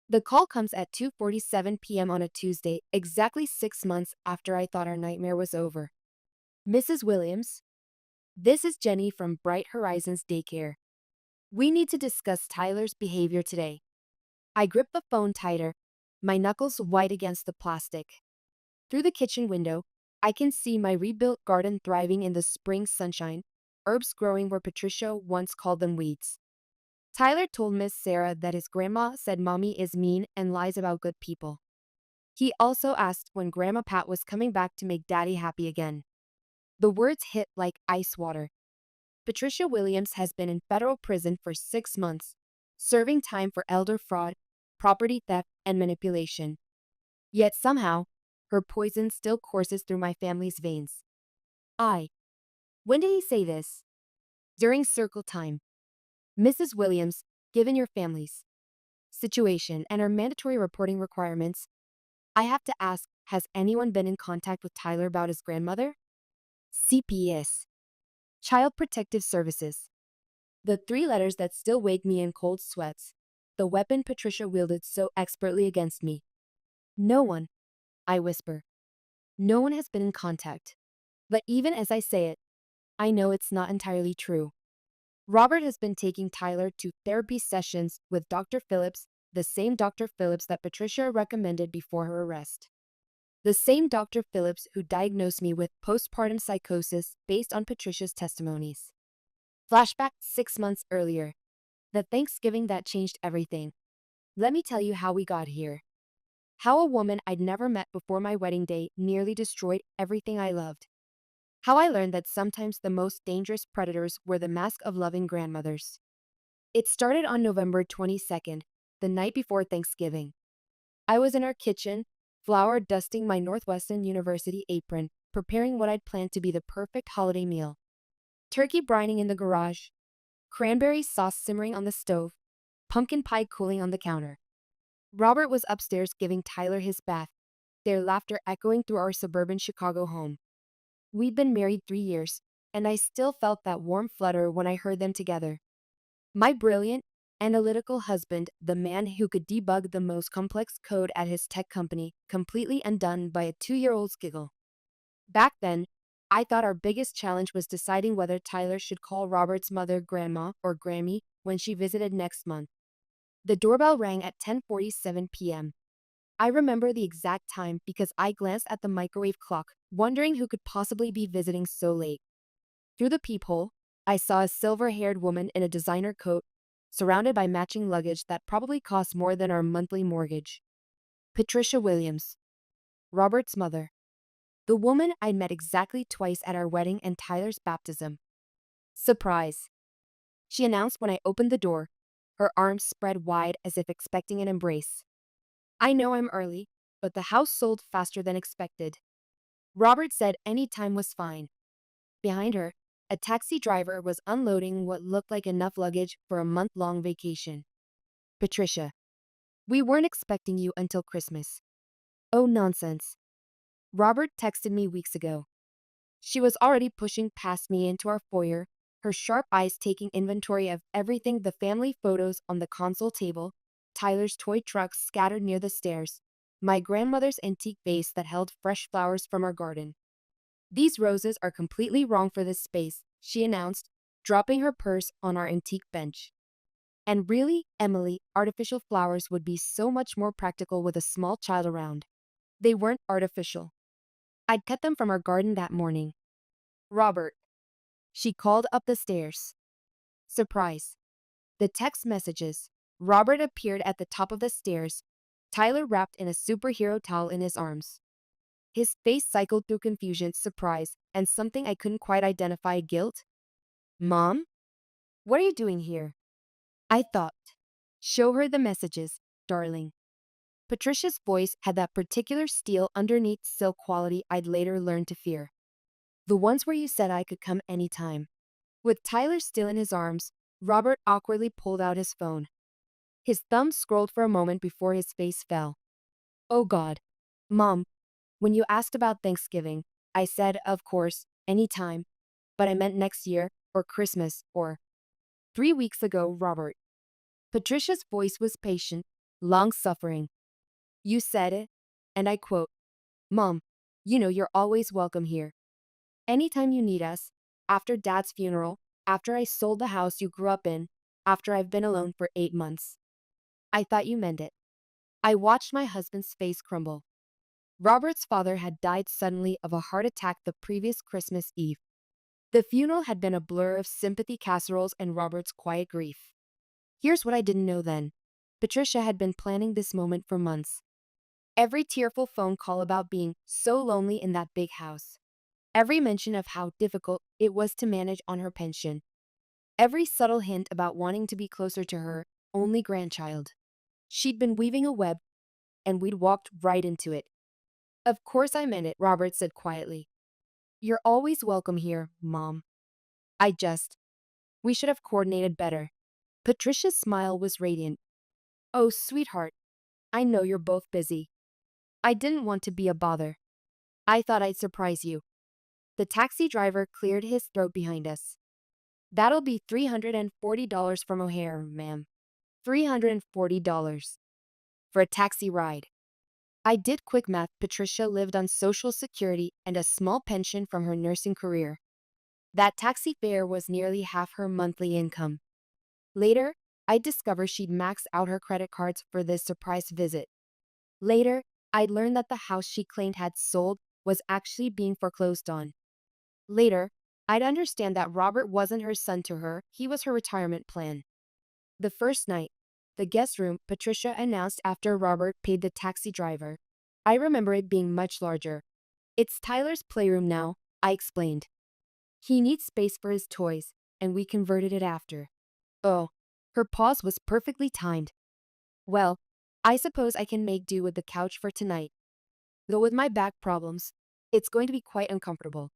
The call comes at 2:47 p.m. on a Tuesday, exactly 6 months after I thought our nightmare was over. Mrs. Williams, this is Jenny from Bright Horizons Daycare. We need to discuss Tyler's behavior today. I grip the phone tighter, my knuckles white against the plastic. Through the kitchen window, I can see my rebuilt garden thriving in the spring sunshine, herbs growing where Patricia once called them weeds. Tyler told Miss Sarah that his grandma said mommy is mean and lies about good people. He also asked when Grandma Pat was coming back to make Daddy happy again. The words hit like ice water. Patricia Williams has been in federal prison for 6 months, serving time for elder fraud, property theft, and manipulation. Yet somehow, her poison still courses through my family's veins. I. When did he say this? During circle time. Mrs. Williams, given your family's situation and our mandatory reporting requirements, I have to ask, has anyone been in contact with Tyler about his grandmother? CPS. Child Protective Services. The three letters that still wake me in cold sweats. The weapon Patricia wielded so expertly against me. No one, I whisper. No one has been in contact. But even as I say it, I know it's not entirely true. Robert has been taking Tyler to therapy sessions with Dr. Phillips, the same Dr. Phillips that Patricia recommended before her arrest. The same Dr. Phillips who diagnosed me with postpartum psychosis based on Patricia's testimonies. Flashback 6 months earlier. The Thanksgiving that changed everything. Let me tell you how we got here. How a woman I'd never met before my wedding day nearly destroyed everything I loved. How I learned that sometimes the most dangerous predators were the mask of loving grandmothers. It started on November 22nd, the night before Thanksgiving. I was in our kitchen, flour dusting my Northwestern University apron, preparing what I'd planned to be the perfect holiday meal. Turkey brining in the garage, cranberry sauce simmering on the stove, pumpkin pie cooling on the counter. Robert was upstairs giving Tyler his bath, their laughter echoing through our suburban Chicago home. We'd been married 3 years, and I still felt that warm flutter when I heard them together. My brilliant, analytical husband, the man who could debug the most complex code at his tech company, completely undone by a 2-year-old's giggle. Back then, I thought our biggest challenge was deciding whether Tyler should call Robert's mother Grandma or Grammy when she visited next month. The doorbell rang at 10:47 p.m. I remember the exact time because I glanced at the microwave clock, wondering who could possibly be visiting so late. Through the peephole, I saw a silver-haired woman in a designer coat, surrounded by matching luggage that probably cost more than our monthly mortgage. Patricia Williams, Robert's mother. The woman I'd met exactly twice at our wedding and Tyler's baptism. Surprise, she announced when I opened the door, her arms spread wide as if expecting an embrace. I know I'm early, but the house sold faster than expected. Robert said any time was fine. Behind her, a taxi driver was unloading what looked like enough luggage for a month-long vacation. Patricia, we weren't expecting you until Christmas. Oh, nonsense. Robert texted me weeks ago. She was already pushing past me into our foyer, her sharp eyes taking inventory of everything, the family photos on the console table, Tyler's toy trucks scattered near the stairs, my grandmother's antique vase that held fresh flowers from our garden. These roses are completely wrong for this space, she announced, dropping her purse on our antique bench. And really, Emily, artificial flowers would be so much more practical with a small child around. They weren't artificial. I'd cut them from our garden that morning. Robert, she called up the stairs. Surprise. The text messages. Robert appeared at the top of the stairs, Tyler wrapped in a superhero towel in his arms. His face cycled through confusion, surprise, and something I couldn't quite identify, guilt. Mom? What are you doing here? I thought. Show her the messages, darling. Patricia's voice had that particular steel underneath silk quality I'd later learned to fear. The ones where you said I could come anytime. With Tyler still in his arms, Robert awkwardly pulled out his phone. His thumb scrolled for a moment before his face fell. Oh God. Mom, when you asked about Thanksgiving, I said, of course, anytime, but I meant next year, or Christmas, or 3 weeks ago, Robert. Patricia's voice was patient, long-suffering. You said it, and I quote, Mom, you know you're always welcome here. Anytime you need us, after Dad's funeral, after I sold the house you grew up in, after I've been alone for 8 months. I thought you meant it. I watched my husband's face crumble. Robert's father had died suddenly of a heart attack the previous Christmas Eve. The funeral had been a blur of sympathy casseroles and Robert's quiet grief. Here's what I didn't know then. Patricia had been planning this moment for months. Every tearful phone call about being so lonely in that big house. Every mention of how difficult it was to manage on her pension. Every subtle hint about wanting to be closer to her only grandchild. She'd been weaving a web, and we'd walked right into it. Of course I meant it, Robert said quietly. You're always welcome here, Mom. We should have coordinated better. Patricia's smile was radiant. Oh, sweetheart, I know you're both busy. I didn't want to be a bother. I thought I'd surprise you. The taxi driver cleared his throat behind us. That'll be $340 from O'Hare, ma'am. $340 for a taxi ride. I did quick math. Patricia lived on Social Security and a small pension from her nursing career. That taxi fare was nearly half her monthly income. Later, I'd discover she'd maxed out her credit cards for this surprise visit. Later, I'd learned that the house she claimed had sold was actually being foreclosed on. Later, I'd understand that Robert wasn't her son to her, he was her retirement plan. The first night, the guest room, Patricia announced after Robert paid the taxi driver. I remember it being much larger. It's Tyler's playroom now, I explained. He needs space for his toys, and we converted it after. Oh, her pause was perfectly timed. Well, I suppose I can make do with the couch for tonight. Though with my back problems, it's going to be quite uncomfortable.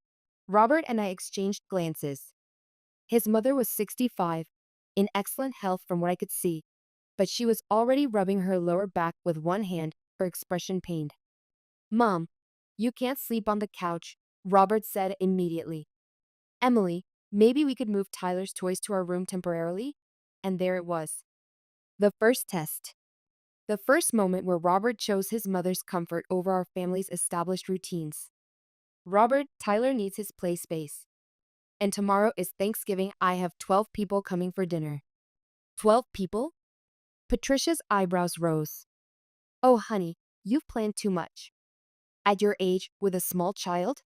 Robert and I exchanged glances. His mother was 65, in excellent health from what I could see, but she was already rubbing her lower back with one hand, her expression pained. Mom, you can't sleep on the couch, Robert said immediately. Emily, maybe we could move Tyler's toys to our room temporarily? And there it was. The first test. The first moment where Robert chose his mother's comfort over our family's established routines. Robert, Tyler needs his play space. And tomorrow is Thanksgiving. I have 12 people coming for dinner. 12 people? Patricia's eyebrows rose. Oh, honey, you've planned too much. At your age, with a small child?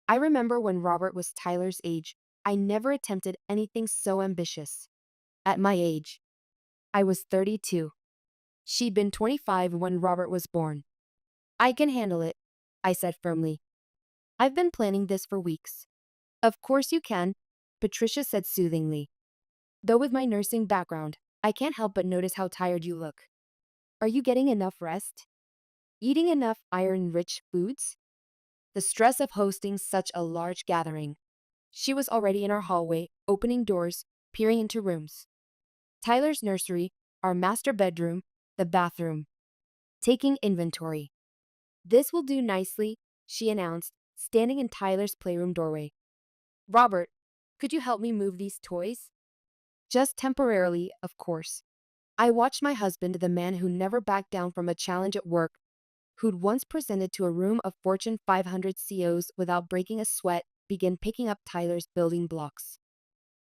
I remember when Robert was Tyler's age, I never attempted anything so ambitious. At my age, I was 32. She'd been 25 when Robert was born. I can handle it, I said firmly. I've been planning this for weeks. Of course you can, Patricia said soothingly. Though with my nursing background, I can't help but notice how tired you look. Are you getting enough rest? Eating enough iron-rich foods? The stress of hosting such a large gathering. She was already in our hallway, opening doors, peering into rooms. Tyler's nursery, our master bedroom, the bathroom. Taking inventory. This will do nicely, she announced, standing in Tyler's playroom doorway. Robert, could you help me move these toys? Just temporarily, of course. I watched my husband, the man who never backed down from a challenge at work, who'd once presented to a room of Fortune 500 CEOs without breaking a sweat, begin picking up Tyler's building blocks.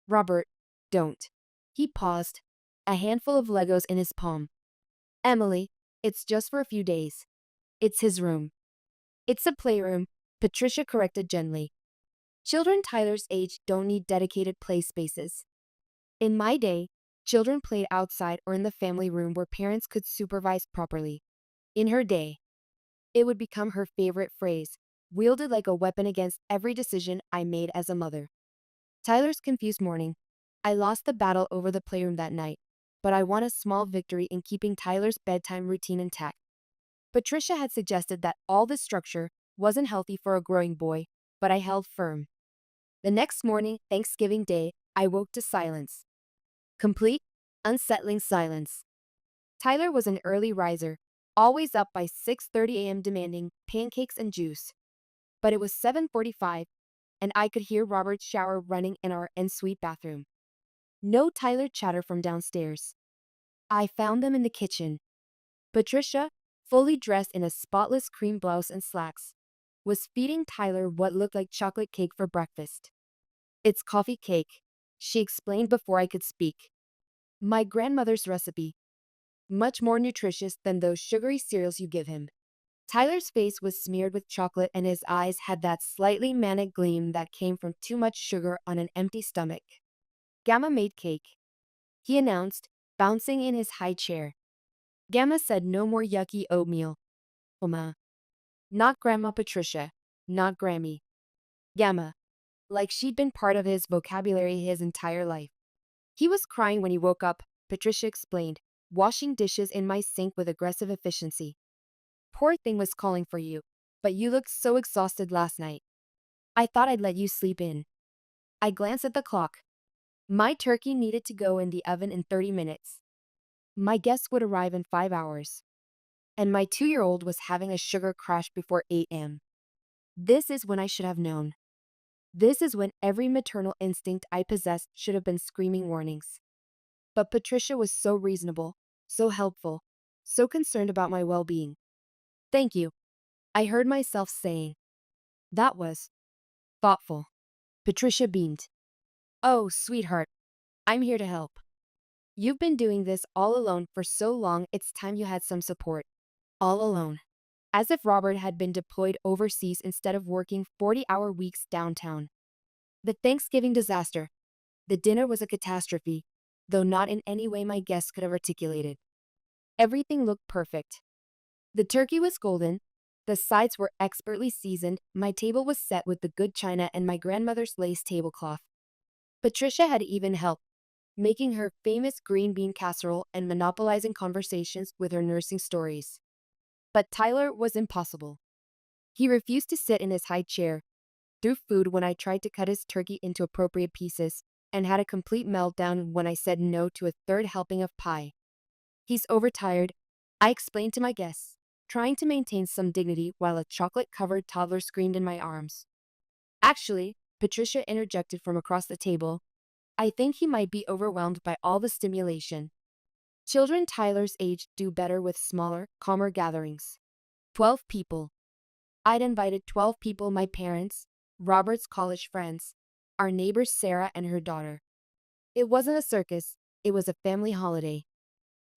Robert, don't. He paused, a handful of Legos in his palm. Emily, it's just for a few days. It's his room. It's a playroom, Patricia corrected gently. Children Tyler's age don't need dedicated play spaces. In my day, children played outside or in the family room where parents could supervise properly. In her day, it would become her favorite phrase, wielded like a weapon against every decision I made as a mother. Tyler's confused morning. I lost the battle over the playroom that night, but I won a small victory in keeping Tyler's bedtime routine intact. Patricia had suggested that all this structure wasn't healthy for a growing boy, but I held firm. The next morning, Thanksgiving Day, I woke to silence. Complete, unsettling silence. Tyler was an early riser, always up by 6:30 a.m. demanding pancakes and juice. But it was 7:45, and I could hear Robert's shower running in our ensuite bathroom. No Tyler chatter from downstairs. I found them in the kitchen. Patricia, fully dressed in a spotless cream blouse and slacks, was feeding Tyler what looked like chocolate cake for breakfast. "It's coffee cake," she explained before I could speak. "My grandmother's recipe. Much more nutritious than those sugary cereals you give him." Tyler's face was smeared with chocolate and his eyes had that slightly manic gleam that came from too much sugar on an empty stomach. "Gamma made cake," he announced, bouncing in his high chair. Gamma said no more yucky oatmeal. Oma. Not Grandma Patricia. Not Grammy. Gamma. Like she'd been part of his vocabulary his entire life. "He was crying when he woke up," Patricia explained, washing dishes in my sink with aggressive efficiency. "Poor thing was calling for you, but you looked so exhausted last night. I thought I'd let you sleep in." I glanced at the clock. My turkey needed to go in the oven in 30 minutes. My guests would arrive in 5 hours. And my 2-year-old was having a sugar crash before 8 a.m. This is when I should have known. This is when every maternal instinct I possessed should have been screaming warnings. But Patricia was so reasonable, so helpful, so concerned about my well-being. "Thank you," I heard myself saying. "That was thoughtful." Patricia beamed. "Oh, sweetheart, I'm here to help. You've been doing this all alone for so long, it's time you had some support." All alone. As if Robert had been deployed overseas instead of working 40-hour weeks downtown. The Thanksgiving disaster. The dinner was a catastrophe, though not in any way my guests could have articulated. Everything looked perfect. The turkey was golden, the sides were expertly seasoned, my table was set with the good china and my grandmother's lace tablecloth. Patricia had even helped, making her famous green bean casserole and monopolizing conversations with her nursing stories. But Tyler was impossible. He refused to sit in his high chair, threw food when I tried to cut his turkey into appropriate pieces, and had a complete meltdown when I said no to a third helping of pie. "He's overtired," I explained to my guests, trying to maintain some dignity while a chocolate-covered toddler screamed in my arms. "Actually," Patricia interjected from across the table, "I think he might be overwhelmed by all the stimulation. Children Tyler's age do better with smaller, calmer gatherings." 12 people. I'd invited 12 people: my parents, Robert's college friends, our neighbor Sarah and her daughter. It wasn't a circus, it was a family holiday.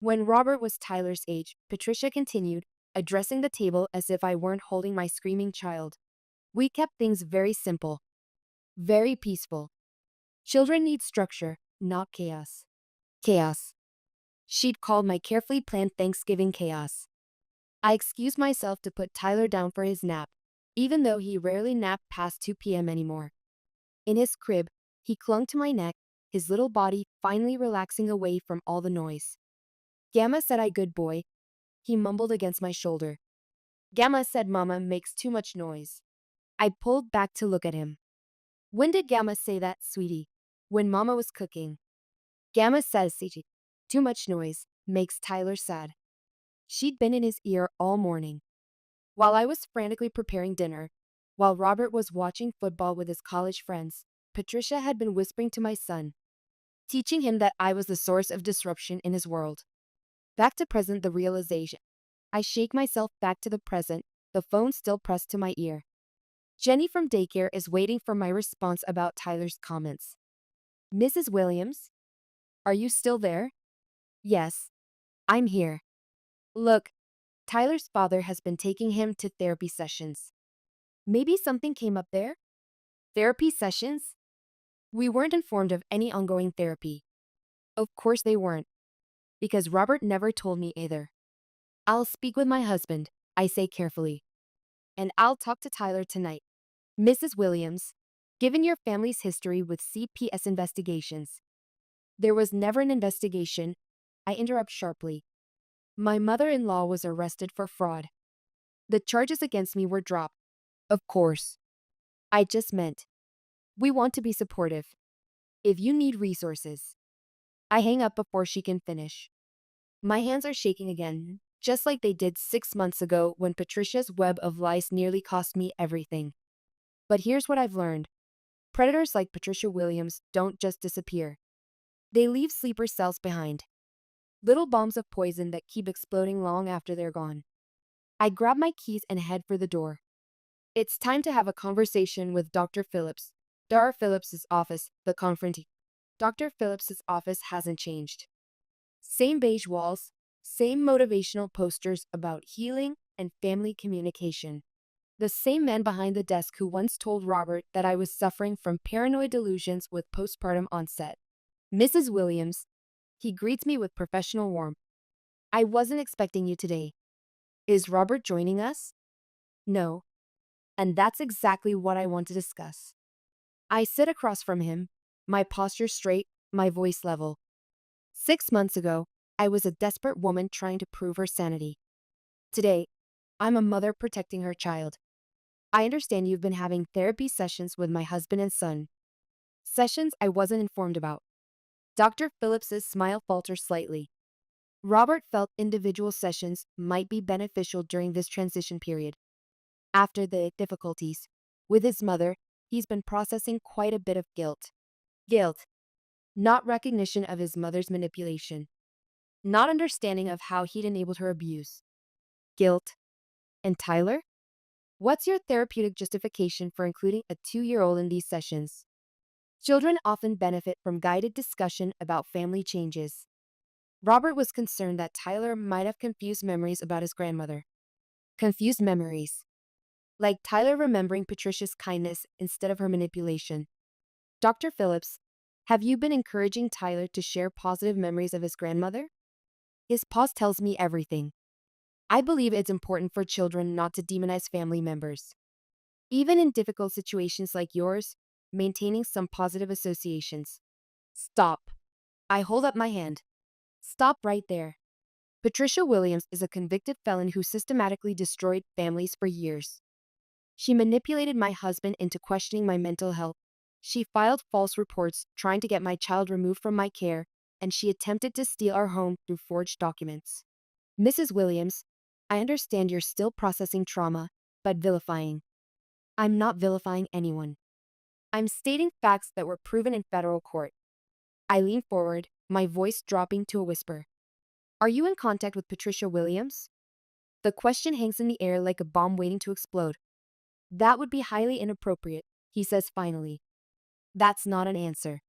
When Robert was Tyler's age, Patricia continued, addressing the table as if I weren't holding my screaming child. "We kept things very simple, very peaceful. Children need structure, not chaos." Chaos. She'd called my carefully planned Thanksgiving chaos. I excused myself to put Tyler down for his nap, even though he rarely napped past 2 p.m. anymore. In his crib, he clung to my neck, his little body finally relaxing away from all the noise. "Gamma said I good boy," he mumbled against my shoulder. "Gamma said Mama makes too much noise." I pulled back to look at him. "When did Gamma say that, sweetie?" "When Mama was cooking." "Gamma says too much noise makes Tyler sad." She'd been in his ear all morning. While I was frantically preparing dinner, while Robert was watching football with his college friends, Patricia had been whispering to my son, teaching him that I was the source of disruption in his world. Back to present, the realization. I shake myself back to the present, the phone still pressed to my ear. Jenny from daycare is waiting for my response about Tyler's comments. "Mrs. Williams? Are you still there?" "Yes, I'm here. Look, Tyler's father has been taking him to therapy sessions." "Maybe something came up there?" "Therapy sessions?" We weren't informed of any ongoing therapy. Of course they weren't, because Robert never told me either. "I'll speak with my husband," I say carefully. "And I'll talk to Tyler tonight." "Mrs. Williams, given your family's history with CPS investigations." "There was never an investigation," I interrupt sharply. "My mother-in-law was arrested for fraud. The charges against me were dropped." "Of course. I just meant, we want to be supportive. If you need resources." I hang up before she can finish. My hands are shaking again, just like they did 6 months ago when Patricia's web of lies nearly cost me everything. But here's what I've learned. Predators like Patricia Williams don't just disappear. They leave sleeper cells behind. little bombs of poison that keep exploding long after they're gone. I grab my keys and head for the door. It's time to have a conversation with Dr. Phillips. Dr. Phillips's office, the confronting. Dr. Phillips's office hasn't changed. Same beige walls, same motivational posters about healing and family communication. The same man behind the desk who once told Robert that I was suffering from paranoid delusions with postpartum onset. Mrs. Williams. He greets me with professional warmth. I wasn't expecting you today. Is Robert joining us? No. And that's exactly what I want to discuss. I sit across from him, my posture straight, my voice level. 6 months ago, I was a desperate woman trying to prove her sanity. Today, I'm a mother protecting her child. I understand you've been having therapy sessions with my husband and son. Sessions I wasn't informed about. Dr. Phillips's smile falters slightly. Robert felt individual sessions might be beneficial during this transition period. After the difficulties with his mother, he's been processing quite a bit of guilt. Guilt, not recognition of his mother's manipulation, not understanding of how he'd enabled her abuse. Guilt. And Tyler? What's your therapeutic justification for including a 2-year-old in these sessions? Children often benefit from guided discussion about family changes. Robert was concerned that Tyler might have confused memories about his grandmother. Confused memories. Like Tyler remembering Patricia's kindness instead of her manipulation. Dr. Phillips, have you been encouraging Tyler to share positive memories of his grandmother? His pause tells me everything. I believe it's important for children not to demonize family members. Even in difficult situations like yours, maintaining some positive associations. Stop. I hold up my hand. Stop right there. Patricia Williams is a convicted felon who systematically destroyed families for years. She manipulated my husband into questioning my mental health. She filed false reports trying to get my child removed from my care, and she attempted to steal our home through forged documents. Mrs. Williams, I understand you're still processing trauma, but vilifying. I'm not vilifying anyone. I'm stating facts that were proven in federal court. I lean forward, my voice dropping to a whisper. Are you in contact with Patricia Williams? The question hangs in the air like a bomb waiting to explode. That would be highly inappropriate, he says finally. That's not an answer.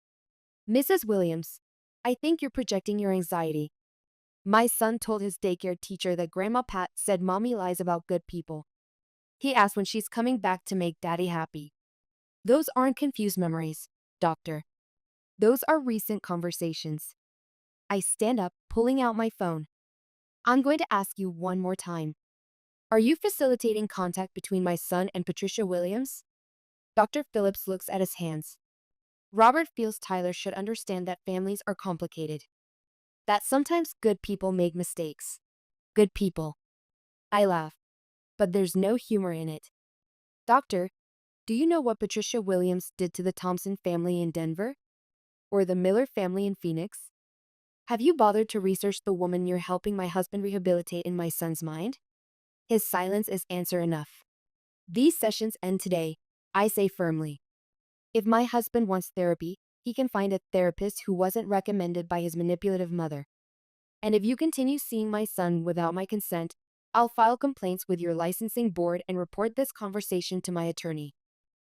Mrs. Williams, I think you're projecting your anxiety. My son told his daycare teacher that Grandma Pat said Mommy lies about good people. He asked when she's coming back to make Daddy happy. Those aren't confused memories, Doctor. Those are recent conversations. I stand up, pulling out my phone. I'm going to ask you one more time. Are you facilitating contact between my son and Patricia Williams? Dr. Phillips looks at his hands. Robert feels Tyler should understand that families are complicated. That sometimes good people make mistakes. Good people. I laugh. But there's no humor in it. Doctor, do you know what Patricia Williams did to the Thompson family in Denver? Or the Miller family in Phoenix? Have you bothered to research the woman you're helping my husband rehabilitate in my son's mind? His silence is answer enough. These sessions end today, I say firmly. If my husband wants therapy, he can find a therapist who wasn't recommended by his manipulative mother. And if you continue seeing my son without my consent, I'll file complaints with your licensing board and report this conversation to my attorney.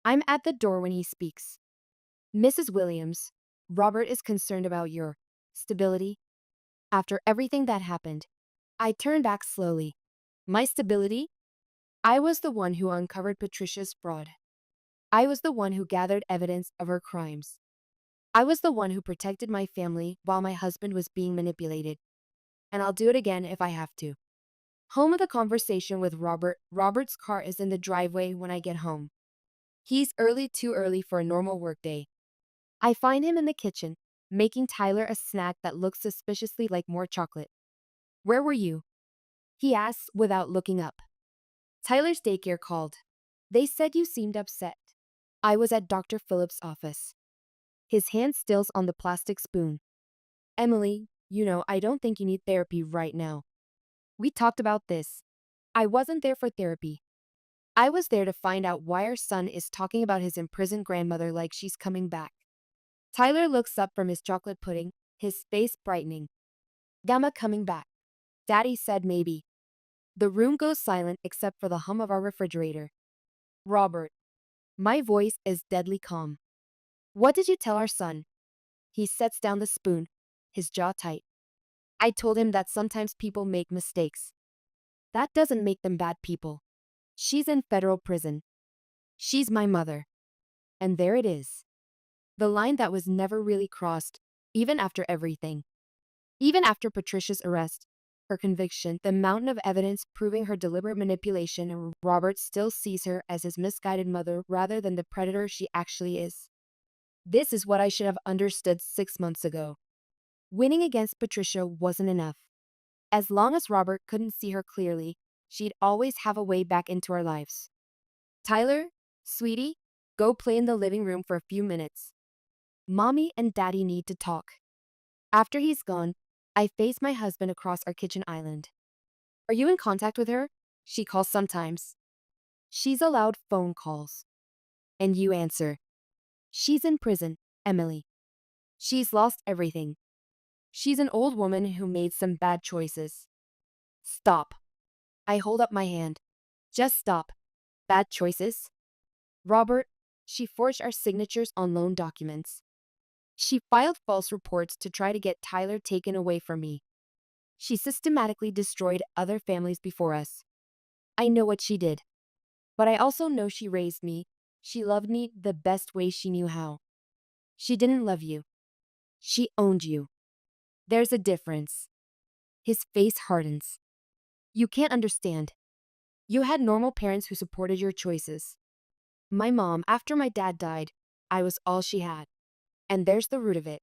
I'm at the door when he speaks. Mrs. Williams, Robert is concerned about your stability. After everything that happened, I turn back slowly. My stability? I was the one who uncovered Patricia's fraud. I was the one who gathered evidence of her crimes. I was the one who protected my family while my husband was being manipulated. And I'll do it again if I have to. Home of the conversation with Robert. Robert's car is in the driveway when I get home. He's early, too early for a normal workday. I find him in the kitchen, making Tyler a snack that looks suspiciously like more chocolate. Where were you? He asks without looking up. Tyler's daycare called. They said you seemed upset. I was at Dr. Phillips' office. His hand stills on the plastic spoon. Emily, I don't think you need therapy right now. We talked about this. I wasn't there for therapy. I was there to find out why our son is talking about his imprisoned grandmother like she's coming back. Tyler looks up from his chocolate pudding, his face brightening. Gamma coming back. Daddy said maybe. The room goes silent except for the hum of our refrigerator. Robert. My voice is deadly calm. What did you tell our son? He sets down the spoon, his jaw tight. I told him that sometimes people make mistakes. That doesn't make them bad people. She's in federal prison. She's my mother. And there it is. The line that was never really crossed, even after everything. Even after Patricia's arrest, her conviction, the mountain of evidence proving her deliberate manipulation, and Robert still sees her as his misguided mother rather than the predator she actually is. This is what I should have understood 6 months ago. Winning against Patricia wasn't enough. As long as Robert couldn't see her clearly, she'd always have a way back into our lives. Tyler, sweetie, go play in the living room for a few minutes. Mommy and Daddy need to talk. After he's gone, I face my husband across our kitchen island. Are you in contact with her? She calls sometimes. She's allowed phone calls. And you answer. She's in prison, Emily. She's lost everything. She's an old woman who made some bad choices. Stop. I hold up my hand. Just stop. Bad choices? Robert, she forged our signatures on loan documents. She filed false reports to try to get Tyler taken away from me. She systematically destroyed other families before us. I know what she did. But I also know she raised me. She loved me the best way she knew how. She didn't love you. She owned you. There's a difference. His face hardens. You can't understand. You had normal parents who supported your choices. My mom, after my dad died, I was all she had. And there's the root of it.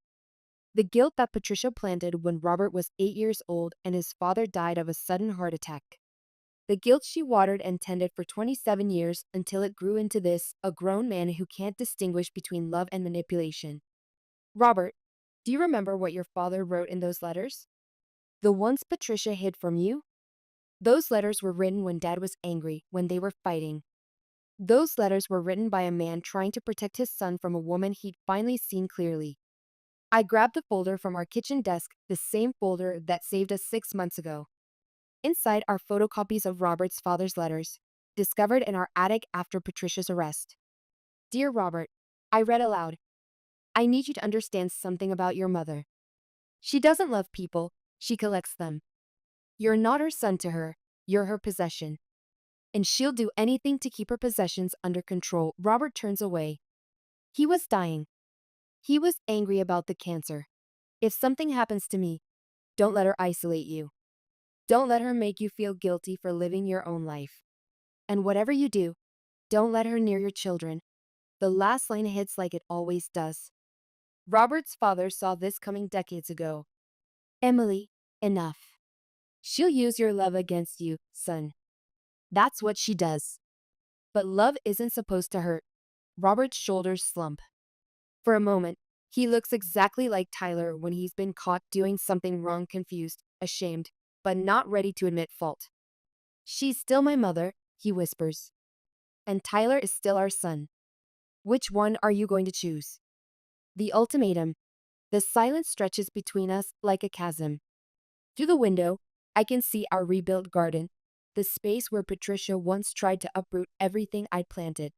The guilt that Patricia planted when Robert was 8 years old and his father died of a sudden heart attack. The guilt she watered and tended for 27 years until it grew into this, a grown man who can't distinguish between love and manipulation. Robert, do you remember what your father wrote in those letters? The ones Patricia hid from you? Those letters were written when Dad was angry, when they were fighting. Those letters were written by a man trying to protect his son from a woman he'd finally seen clearly. I grabbed the folder from our kitchen desk, the same folder that saved us 6 months ago. Inside are photocopies of Robert's father's letters, discovered in our attic after Patricia's arrest. Dear Robert, I read aloud. I need you to understand something about your mother. She doesn't love people, she collects them. You're not her son to her, you're her possession. And she'll do anything to keep her possessions under control. Robert turns away. He was dying. He was angry about the cancer. If something happens to me, don't let her isolate you. Don't let her make you feel guilty for living your own life. And whatever you do, don't let her near your children. The last line hits like it always does. Robert's father saw this coming decades ago. Emily, enough. She'll use your love against you, son. That's what she does. But love isn't supposed to hurt. Robert's shoulders slump. For a moment, he looks exactly like Tyler when he's been caught doing something wrong, confused, ashamed, but not ready to admit fault. She's still my mother, he whispers. And Tyler is still our son. Which one are you going to choose? The ultimatum. The silence stretches between us like a chasm. Through the window, I can see our rebuilt garden, the space where Patricia once tried to uproot everything I'd planted.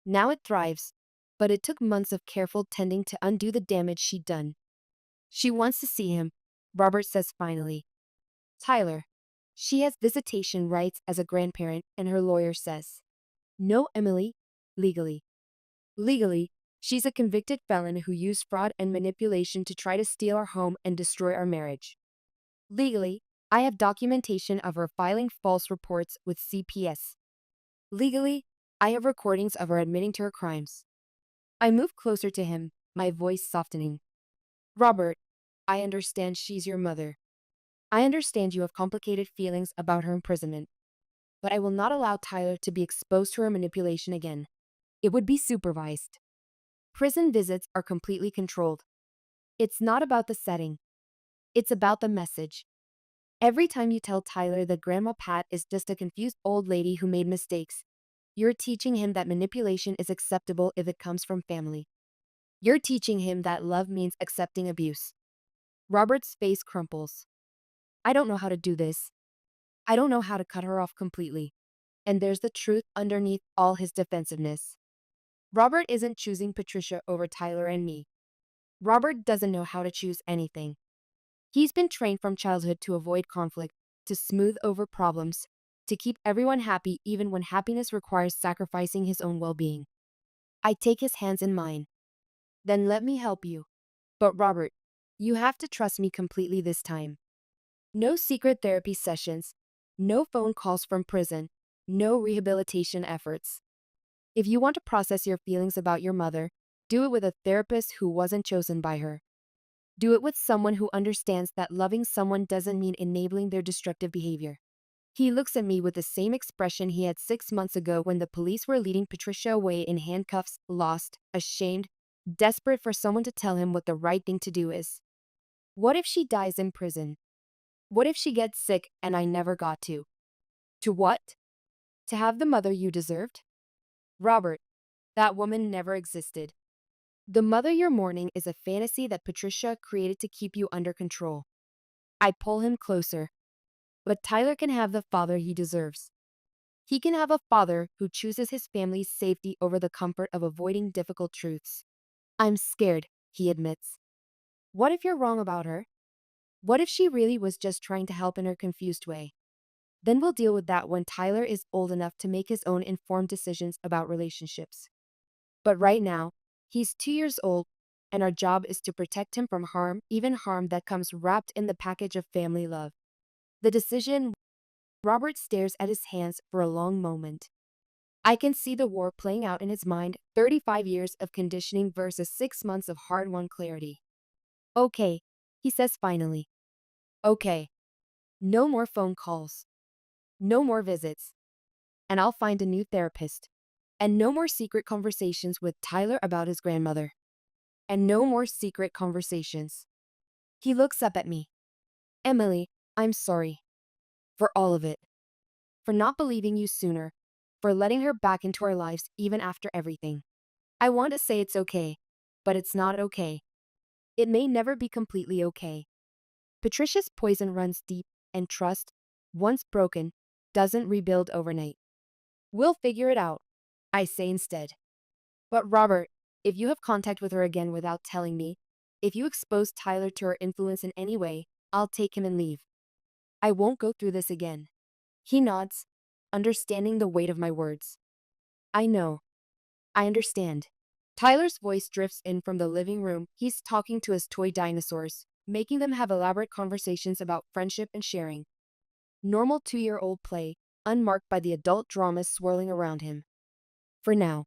Now it thrives, but it took months of careful tending to undo the damage she'd done. She wants to see him, Robert says finally. Tyler. She has visitation rights as a grandparent, and her lawyer says. No, Emily, legally. Legally, she's a convicted felon who used fraud and manipulation to try to steal our home and destroy our marriage. Legally, I have documentation of her filing false reports with CPS. Legally, I have recordings of her admitting to her crimes. I move closer to him, my voice softening. Robert, I understand she's your mother. I understand you have complicated feelings about her imprisonment. But I will not allow Tyler to be exposed to her manipulation again. It would be supervised. Prison visits are completely controlled. It's not about the setting. It's about the message. Every time you tell Tyler that Grandma Pat is just a confused old lady who made mistakes, you're teaching him that manipulation is acceptable if it comes from family. You're teaching him that love means accepting abuse. Robert's face crumples. I don't know how to do this. I don't know how to cut her off completely. And there's the truth underneath all his defensiveness. Robert isn't choosing Patricia over Tyler and me. Robert doesn't know how to choose anything. He's been trained from childhood to avoid conflict, to smooth over problems, to keep everyone happy even when happiness requires sacrificing his own well-being. I take his hands in mine. Then let me help you. But Robert, you have to trust me completely this time. No secret therapy sessions, no phone calls from prison, no rehabilitation efforts. If you want to process your feelings about your mother, do it with a therapist who wasn't chosen by her. Do it with someone who understands that loving someone doesn't mean enabling their destructive behavior. He looks at me with the same expression he had 6 months ago when the police were leading Patricia away in handcuffs, lost, ashamed, desperate for someone to tell him what the right thing to do is. What if she dies in prison? What if she gets sick and I never got to? To what? To have the mother you deserved? Robert, that woman never existed. The mother you're mourning is a fantasy that Patricia created to keep you under control. I pull him closer. But Tyler can have the father he deserves. He can have a father who chooses his family's safety over the comfort of avoiding difficult truths. I'm scared, he admits. What if you're wrong about her? What if she really was just trying to help in her confused way? Then we'll deal with that when Tyler is old enough to make his own informed decisions about relationships. But right now, he's 2 years old, and our job is to protect him from harm, even harm that comes wrapped in the package of family love. The decision. Robert stares at his hands for a long moment. I can see the war playing out in his mind, 35 years of conditioning versus 6 months of hard-won clarity. Okay, he says finally. Okay. No more phone calls. No more visits. And I'll find a new therapist. And no more secret conversations with Tyler about his grandmother. And no more secret conversations. He looks up at me. Emily, I'm sorry. For all of it. For not believing you sooner. For letting her back into our lives even after everything. I want to say it's okay. But it's not okay. It may never be completely okay. Patricia's poison runs deep, and trust, once broken, doesn't rebuild overnight. We'll figure it out, I say instead. But Robert, if you have contact with her again without telling me, if you expose Tyler to her influence in any way, I'll take him and leave. I won't go through this again. He nods, understanding the weight of my words. I know. I understand. Tyler's voice drifts in from the living room. He's talking to his toy dinosaurs, making them have elaborate conversations about friendship and sharing. Normal 2-year-old play, unmarked by the adult dramas swirling around him. For now.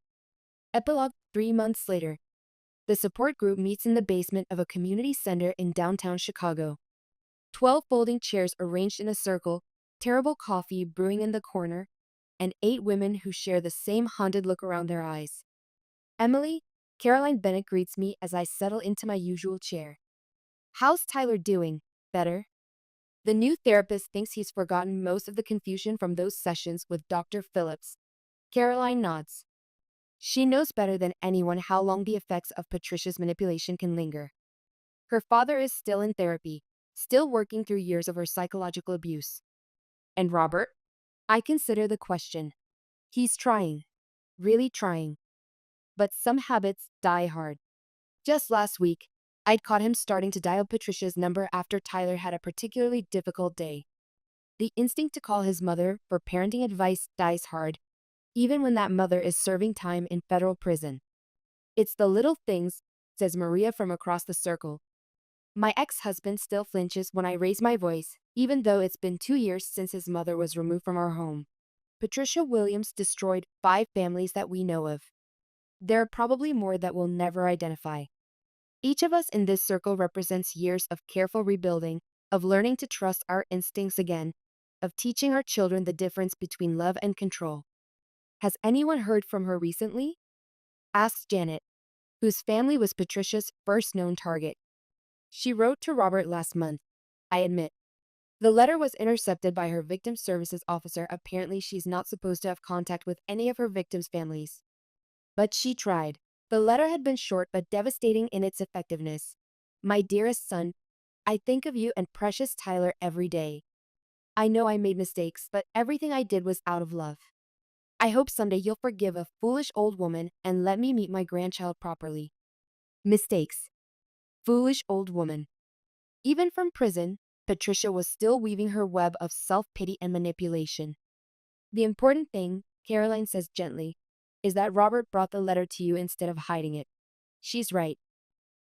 Epilogue. 3 months later. The support group meets in the basement of a community center in downtown Chicago. 12 folding chairs arranged in a circle, terrible coffee brewing in the corner, and 8 women who share the same haunted look around their eyes. Emily, Caroline Bennett greets me as I settle into my usual chair. How's Tyler doing? Better? The new therapist thinks he's forgotten most of the confusion from those sessions with Dr. Phillips. Caroline nods. She knows better than anyone how long the effects of Patricia's manipulation can linger. Her father is still in therapy, still working through years of her psychological abuse. And Robert? I consider the question. He's trying. Really trying. But some habits die hard. Just last week, I'd caught him starting to dial Patricia's number after Tyler had a particularly difficult day. The instinct to call his mother for parenting advice dies hard, even when that mother is serving time in federal prison. It's the little things, says Maria from across the circle. My ex-husband still flinches when I raise my voice, even though it's been 2 years since his mother was removed from our home. Patricia Williams destroyed 5 families that we know of. There are probably more that we'll never identify. Each of us in this circle represents years of careful rebuilding, of learning to trust our instincts again, of teaching our children the difference between love and control. Has anyone heard from her recently? Asks Janet, whose family was Patricia's first known target. She wrote to Robert last month, I admit. The letter was intercepted by her victim services officer. Apparently, she's not supposed to have contact with any of her victims' families. But she tried. The letter had been short but devastating in its effectiveness. My dearest son, I think of you and precious Tyler every day. I know I made mistakes, but everything I did was out of love. I hope someday you'll forgive a foolish old woman and let me meet my grandchild properly. Mistakes. Foolish old woman. Even from prison, Patricia was still weaving her web of self-pity and manipulation. The important thing, Caroline says gently, is that Robert brought the letter to you instead of hiding it. She's right.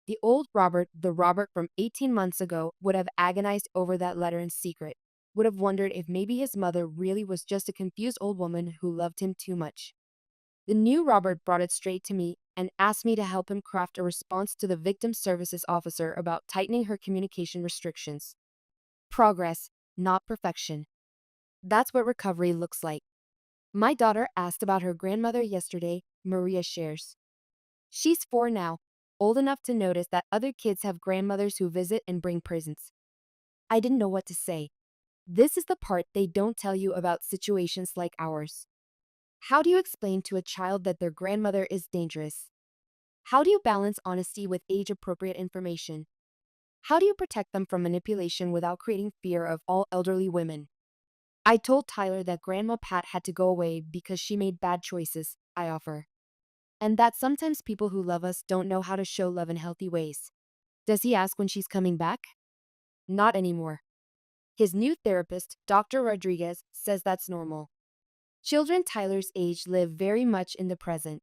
The old Robert, the Robert from 18 months ago, would have agonized over that letter in secret, would have wondered if maybe his mother really was just a confused old woman who loved him too much. The new Robert brought it straight to me and asked me to help him craft a response to the victim services officer about tightening her communication restrictions. Progress, not perfection. That's what recovery looks like. My daughter asked about her grandmother yesterday, Maria shares. She's 4 now, old enough to notice that other kids have grandmothers who visit and bring presents. I didn't know what to say. This is the part they don't tell you about situations like ours. How do you explain to a child that their grandmother is dangerous? How do you balance honesty with age-appropriate information? How do you protect them from manipulation without creating fear of all elderly women? I told Tyler that Grandma Pat had to go away because she made bad choices, I offer. And that sometimes people who love us don't know how to show love in healthy ways. Does he ask when she's coming back? Not anymore. His new therapist, Dr. Rodriguez, says that's normal. Children Tyler's age live very much in the present.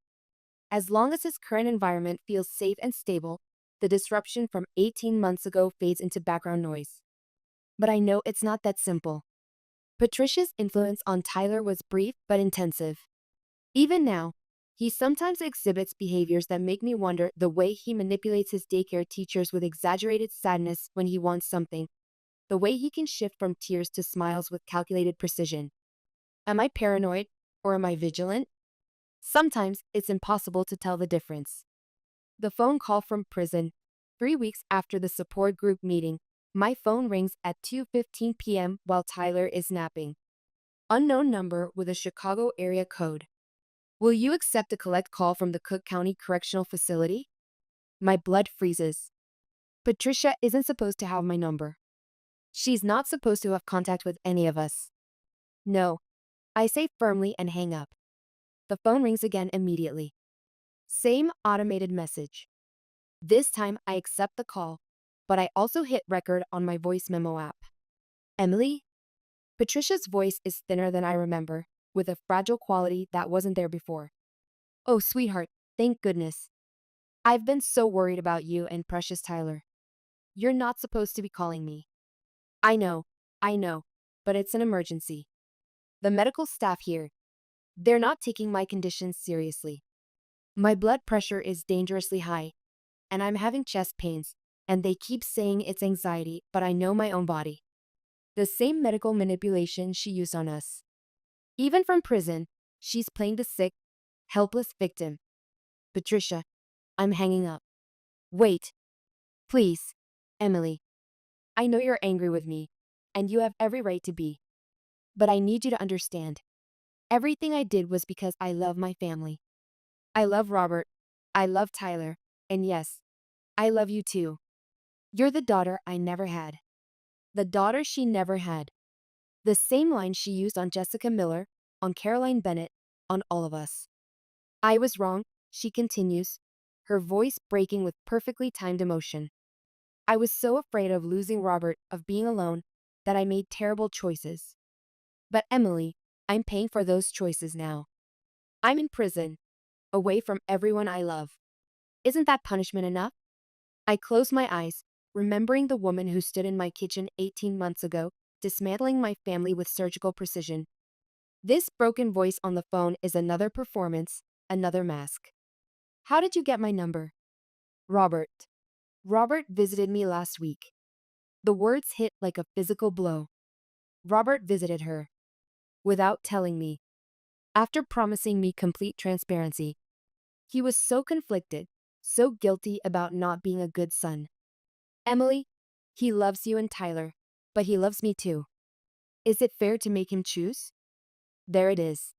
As long as his current environment feels safe and stable, the disruption from 18 months ago fades into background noise. But I know it's not that simple. Patricia's influence on Tyler was brief but intensive. Even now, he sometimes exhibits behaviors that make me wonder the way he manipulates his daycare teachers with exaggerated sadness when he wants something, the way he can shift from tears to smiles with calculated precision. Am I paranoid or am I vigilant? Sometimes it's impossible to tell the difference. The phone call from prison, 3 weeks after the support group meeting, my phone rings at 2:15 p.m. while Tyler is napping. Unknown number with a Chicago area code. Will you accept a collect call from the Cook County Correctional Facility? My blood freezes. Patricia isn't supposed to have my number. She's not supposed to have contact with any of us. No, I say firmly and hang up. The phone rings again immediately. Same automated message. This time I accept the call, but I also hit record on my voice memo app. Emily? Patricia's voice is thinner than I remember, with a fragile quality that wasn't there before. Oh, sweetheart, thank goodness. I've been so worried about you and precious Tyler. You're not supposed to be calling me. I know, but it's an emergency. The medical staff here, they're not taking my condition seriously. My blood pressure is dangerously high, and I'm having chest pains, and they keep saying it's anxiety, but I know my own body. The same medical manipulation she used on us. Even from prison, she's playing the sick, helpless victim. Patricia, I'm hanging up. Wait. Please. Emily. I know you're angry with me, and you have every right to be. But I need you to understand. Everything I did was because I love my family. I love Robert. I love Tyler. And yes, I love you too. You're the daughter I never had. The daughter she never had. The same line she used on Jessica Miller, on Caroline Bennett, on all of us. I was wrong, she continues, her voice breaking with perfectly timed emotion. I was so afraid of losing Robert, of being alone, that I made terrible choices. But Emily, I'm paying for those choices now. I'm in prison, away from everyone I love. Isn't that punishment enough? I close my eyes, remembering the woman who stood in my kitchen 18 months ago, dismantling my family with surgical precision. This broken voice on the phone is another performance, another mask. How did you get my number? Robert. Robert visited me last week. The words hit like a physical blow. Robert visited her. Without telling me. After promising me complete transparency. He was so conflicted, so guilty about not being a good son. Emily, he loves you and Tyler, but he loves me too. Is it fair to make him choose? There it is.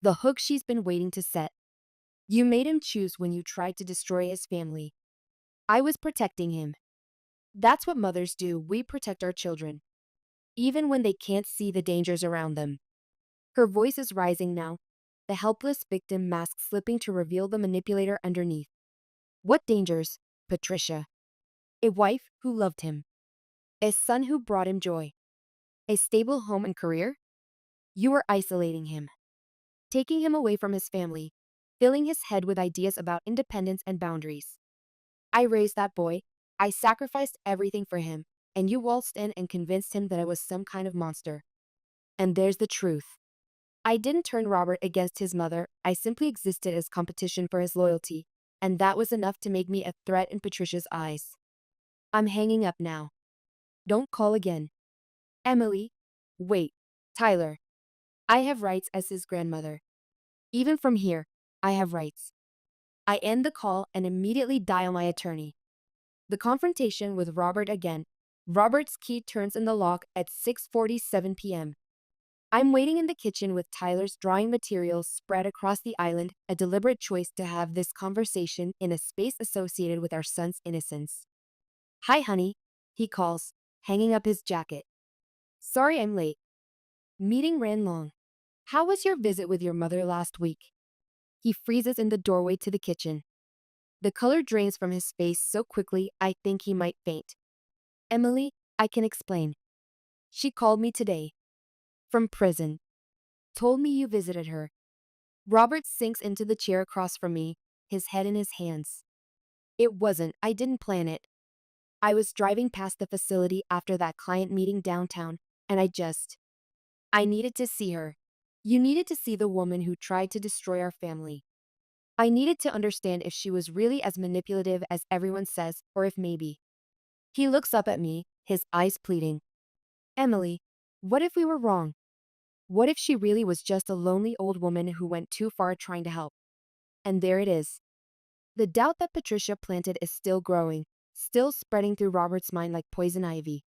The hook she's been waiting to set. You made him choose when you tried to destroy his family. I was protecting him. That's what mothers do. We protect our children, even when they can't see the dangers around them. Her voice is rising now, the helpless victim mask slipping to reveal the manipulator underneath. What dangers, Patricia? A wife who loved him, a son who brought him joy, a stable home and career? You are isolating him, taking him away from his family, filling his head with ideas about independence and boundaries. I raised that boy. I sacrificed everything for him, and you waltzed in and convinced him that I was some kind of monster. And there's the truth. I didn't turn Robert against his mother, I simply existed as competition for his loyalty, and that was enough to make me a threat in Patricia's eyes. I'm hanging up now. Don't call again. Emily. Wait. Tyler. I have rights as his grandmother. Even from here, I have rights. I end the call and immediately dial my attorney. The confrontation with Robert again. Robert's key turns in the lock at 6:47 p.m. I'm waiting in the kitchen with Tyler's drawing materials spread across the island, a deliberate choice to have this conversation in a space associated with our son's innocence. Hi, honey, he calls, hanging up his jacket. Sorry I'm late. Meeting ran long. How was your visit with your mother last week? He freezes in the doorway to the kitchen. The color drains from his face so quickly I think he might faint. Emily, I can explain. She called me today. From prison. Told me you visited her. Robert sinks into the chair across from me, his head in his hands. It wasn't, I didn't plan it. I was driving past the facility after that client meeting downtown, and I needed to see her. You needed to see the woman who tried to destroy our family. I needed to understand if she was really as manipulative as everyone says, or if maybe. He looks up at me, his eyes pleading. Emily, what if we were wrong? What if she really was just a lonely old woman who went too far trying to help? And there it is. The doubt that Patricia planted is still growing, still spreading through Robert's mind like poison ivy.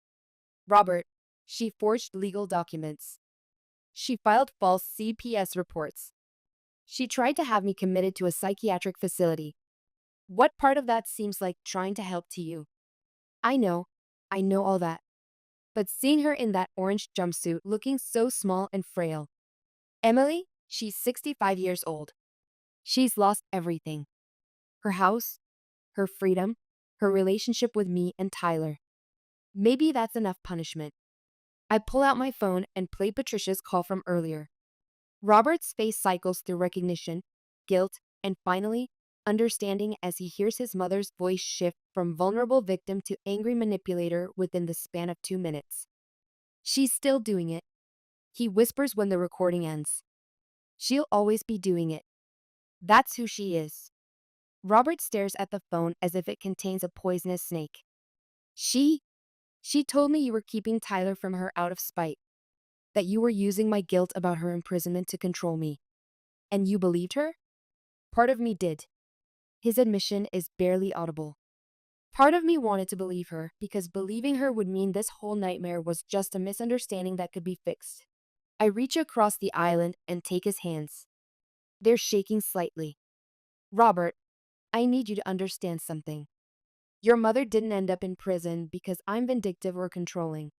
Robert, she forged legal documents. She filed false CPS reports. She tried to have me committed to a psychiatric facility. What part of that seems like trying to help to you? I know. I know all that. But seeing her in that orange jumpsuit looking so small and frail. Emily, she's 65 years old. She's lost everything. Her house, her freedom, her relationship with me and Tyler. Maybe that's enough punishment. I pull out my phone and play Patricia's call from earlier. Robert's face cycles through recognition, guilt, and finally, understanding as he hears his mother's voice shift from vulnerable victim to angry manipulator within the span of 2 minutes. She's still doing it, he whispers when the recording ends. She'll always be doing it. That's who she is. Robert stares at the phone as if it contains a poisonous snake. She told me you were keeping Tyler from her out of spite, that you were using my guilt about her imprisonment to control me. And you believed her? Part of me did. His admission is barely audible. Part of me wanted to believe her because believing her would mean this whole nightmare was just a misunderstanding that could be fixed. I reach across the island and take his hands. They're shaking slightly. Robert, I need you to understand something. Your mother didn't end up in prison because I'm vindictive or controlling.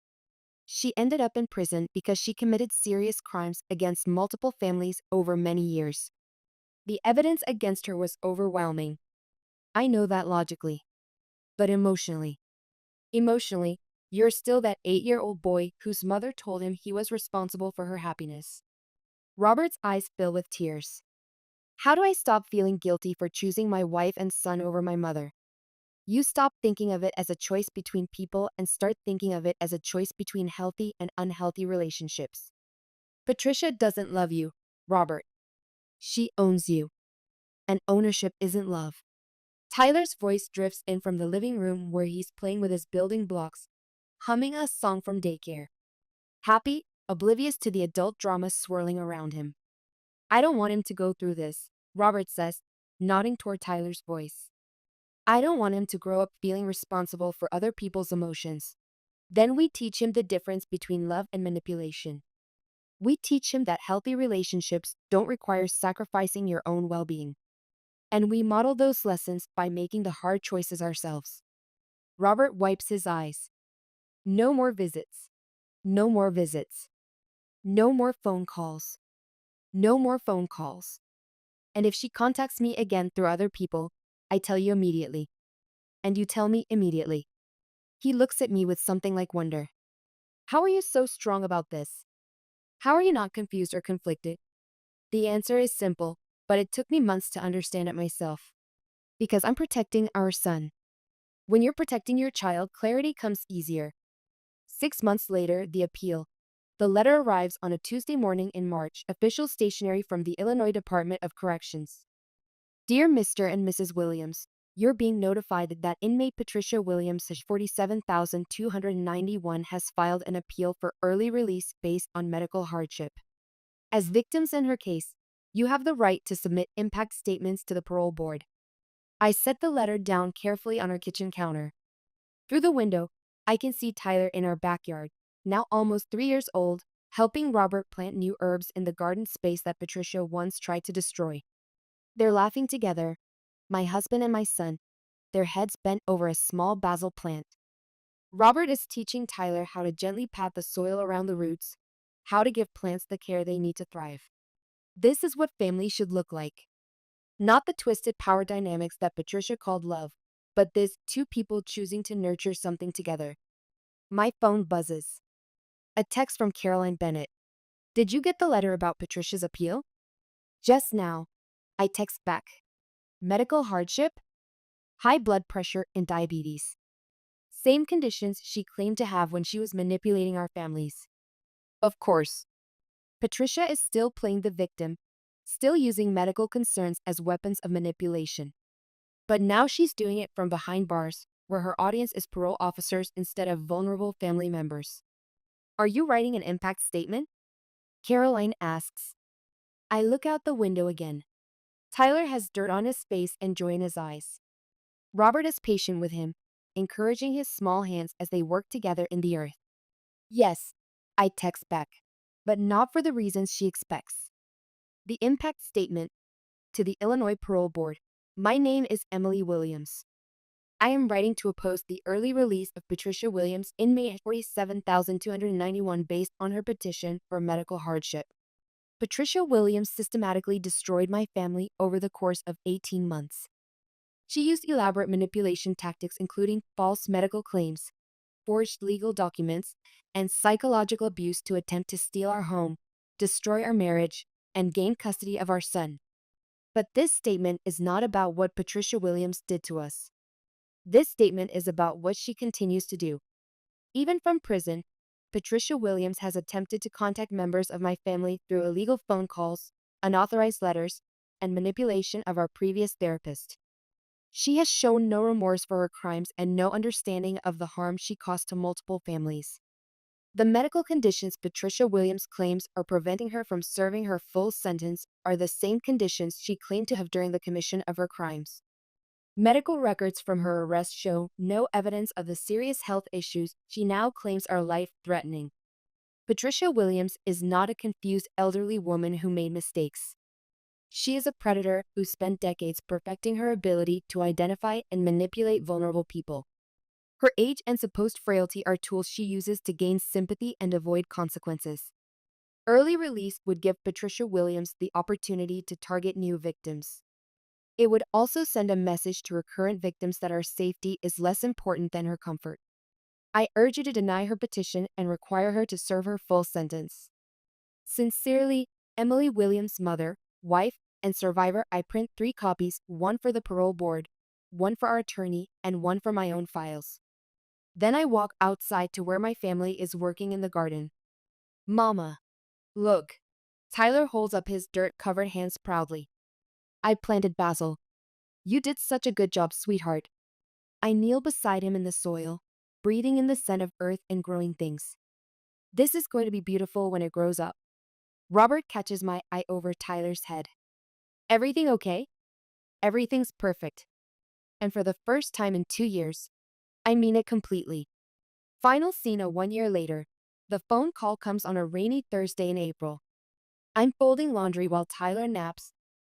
She ended up in prison because she committed serious crimes against multiple families over many years. The evidence against her was overwhelming. I know that logically. But emotionally. Emotionally, you're still that 8-year-old boy whose mother told him he was responsible for her happiness. Robert's eyes fill with tears. How do I stop feeling guilty for choosing my wife and son over my mother? You stop thinking of it as a choice between people and start thinking of it as a choice between healthy and unhealthy relationships. Patricia doesn't love you, Robert. She owns you. And ownership isn't love. Tyler's voice drifts in from the living room where he's playing with his building blocks, humming a song from daycare. Happy, oblivious to the adult drama swirling around him. I don't want him to go through this, Robert says, nodding toward Tyler's voice. I don't want him to grow up feeling responsible for other people's emotions. Then we teach him the difference between love and manipulation. We teach him that healthy relationships don't require sacrificing your own well-being. And we model those lessons by making the hard choices ourselves. Robert wipes his eyes. No more visits. No more visits. No more phone calls. No more phone calls. And if she contacts me again through other people, I tell you immediately. And you tell me immediately. He looks at me with something like wonder. How are you so strong about this? How are you not confused or conflicted? The answer is simple, but it took me months to understand it myself. Because I'm protecting our son. When you're protecting your child, clarity comes easier. 6 months later, the appeal. The letter arrives on a Tuesday morning in March, official stationery from the Illinois Department of Corrections. Dear Mr. and Mrs. Williams, you're being notified that inmate Patricia Williams, 47,291, has filed an appeal for early release based on medical hardship. As victims in her case, you have the right to submit impact statements to the parole board. I set the letter down carefully on our kitchen counter. Through the window, I can see Tyler in our backyard, now almost 3 years old, helping Robert plant new herbs in the garden space that Patricia once tried to destroy. They're laughing together, my husband and my son, their heads bent over a small basil plant. Robert is teaching Tyler how to gently pat the soil around the roots, how to give plants the care they need to thrive. This is what family should look like. Not the twisted power dynamics that Patricia called love, but this two people choosing to nurture something together. My phone buzzes. A text from Caroline Bennett. Did you get the letter about Patricia's appeal? Just now. I text back. Medical hardship? High blood pressure and diabetes. Same conditions she claimed to have when she was manipulating our families. Of course. Patricia is still playing the victim, still using medical concerns as weapons of manipulation. But now she's doing it from behind bars, where her audience is parole officers instead of vulnerable family members. Are you writing an impact statement? Caroline asks. I look out the window again. Tyler has dirt on his face and joy in his eyes. Robert is patient with him, encouraging his small hands as they work together in the earth. Yes, I text back, but not for the reasons she expects. The impact statement to the Illinois Parole Board. My name is Emily Williams. I am writing to oppose the early release of Patricia Williams, inmate 47,291, based on her petition for medical hardship. Patricia Williams systematically destroyed my family over the course of 18 months. She used elaborate manipulation tactics including false medical claims, forged legal documents, and psychological abuse to attempt to steal our home, destroy our marriage, and gain custody of our son. But this statement is not about what Patricia Williams did to us. This statement is about what she continues to do. Even from prison, Patricia Williams has attempted to contact members of my family through illegal phone calls, unauthorized letters, and manipulation of our previous therapist. She has shown no remorse for her crimes and no understanding of the harm she caused to multiple families. The medical conditions Patricia Williams claims are preventing her from serving her full sentence are the same conditions she claimed to have during the commission of her crimes. Medical records from her arrest show no evidence of the serious health issues she now claims are life-threatening. Patricia Williams is not a confused elderly woman who made mistakes. She is a predator who spent decades perfecting her ability to identify and manipulate vulnerable people. Her age and supposed frailty are tools she uses to gain sympathy and avoid consequences. Early release would give Patricia Williams the opportunity to target new victims. It would also send a message to her current victims that our safety is less important than her comfort. I urge you to deny her petition and require her to serve her full sentence. Sincerely, Emily Williams' mother, wife, and survivor. I print 3 copies, one for the parole board, one for our attorney, and one for my own files. Then I walk outside to where my family is working in the garden. Mama, look. Tyler holds up his dirt-covered hands proudly. I planted basil. You did such a good job, sweetheart. I kneel beside him in the soil, breathing in the scent of earth and growing things. This is going to be beautiful when it grows up. Robert catches my eye over Tyler's head. Everything okay? Everything's perfect. And for the first time in 2 years, I mean it completely. Final scene. 1 year later. The phone call comes on a rainy Thursday in April. I'm folding laundry while Tyler naps,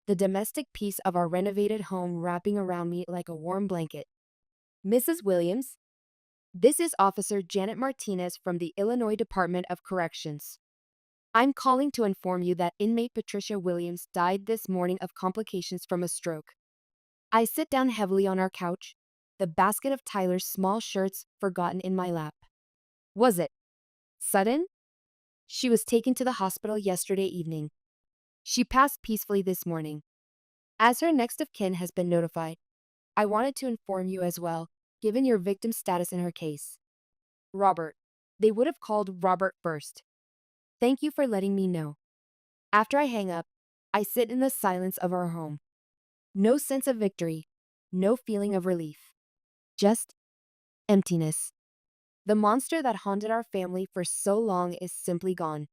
the domestic peace of our renovated home wrapping around me like a warm blanket. Mrs. Williams, This is Officer Janet Martinez from the Illinois Department of Corrections. I'm calling to inform you that inmate Patricia Williams died this morning of complications from a stroke. I sit down heavily on our couch, the basket of Tyler's small shirts forgotten in my lap. Was it sudden? She was taken to the hospital yesterday evening. She passed peacefully this morning. As her next of kin has been notified, I wanted to inform you as well, given your victim's status in her case. Robert. They would have called Robert first. Thank you for letting me know. After I hang up, I sit in the silence of our home. No sense of victory, no feeling of relief. Just emptiness. The monster that haunted our family for so long is simply gone.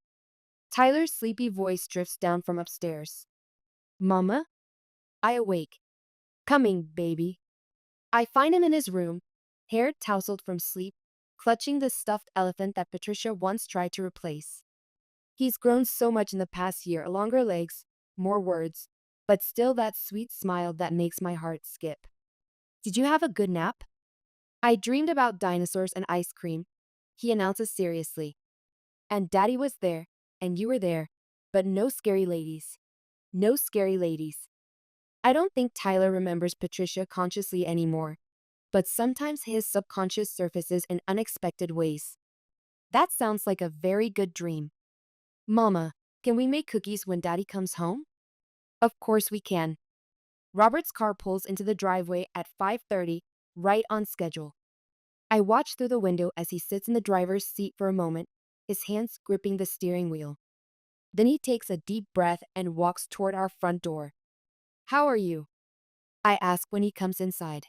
Tyler's sleepy voice drifts down from upstairs. Mama? I awake. Coming, baby. I find him in his room, hair tousled from sleep, clutching the stuffed elephant that Patricia once tried to replace. He's grown so much in the past year, longer legs, more words, but still that sweet smile that makes my heart skip. Did you have a good nap? I dreamed about dinosaurs and ice cream, he announces seriously. And Daddy was there, and you were there, but no scary ladies. No scary ladies. I don't think Tyler remembers Patricia consciously anymore, but sometimes his subconscious surfaces in unexpected ways. That sounds like a very good dream. Mama, can we make cookies when Daddy comes home? Of course we can. Robert's car pulls into the driveway at 5:30, right on schedule. I watch through the window as he sits in the driver's seat for a moment, his hands gripping the steering wheel. Then he takes a deep breath and walks toward our front door. How are you? I ask when he comes inside.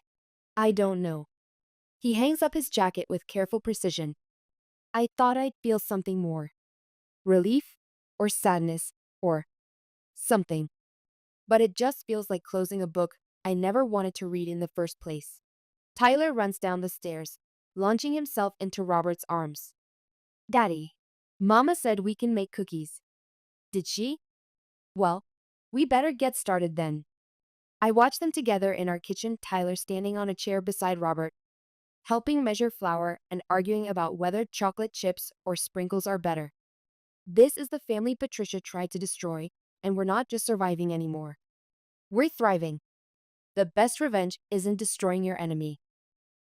I don't know. He hangs up his jacket with careful precision. I thought I'd feel something more. Relief, or sadness, or something. But it just feels like closing a book I never wanted to read in the first place. Tyler runs down the stairs, launching himself into Robert's arms. Daddy, Mama said we can make cookies. Did she? Well, we better get started then. I watch them together in our kitchen, Tyler standing on a chair beside Robert, helping measure flour and arguing about whether chocolate chips or sprinkles are better. This is the family Patricia tried to destroy, and we're not just surviving anymore. We're thriving. The best revenge isn't destroying your enemy.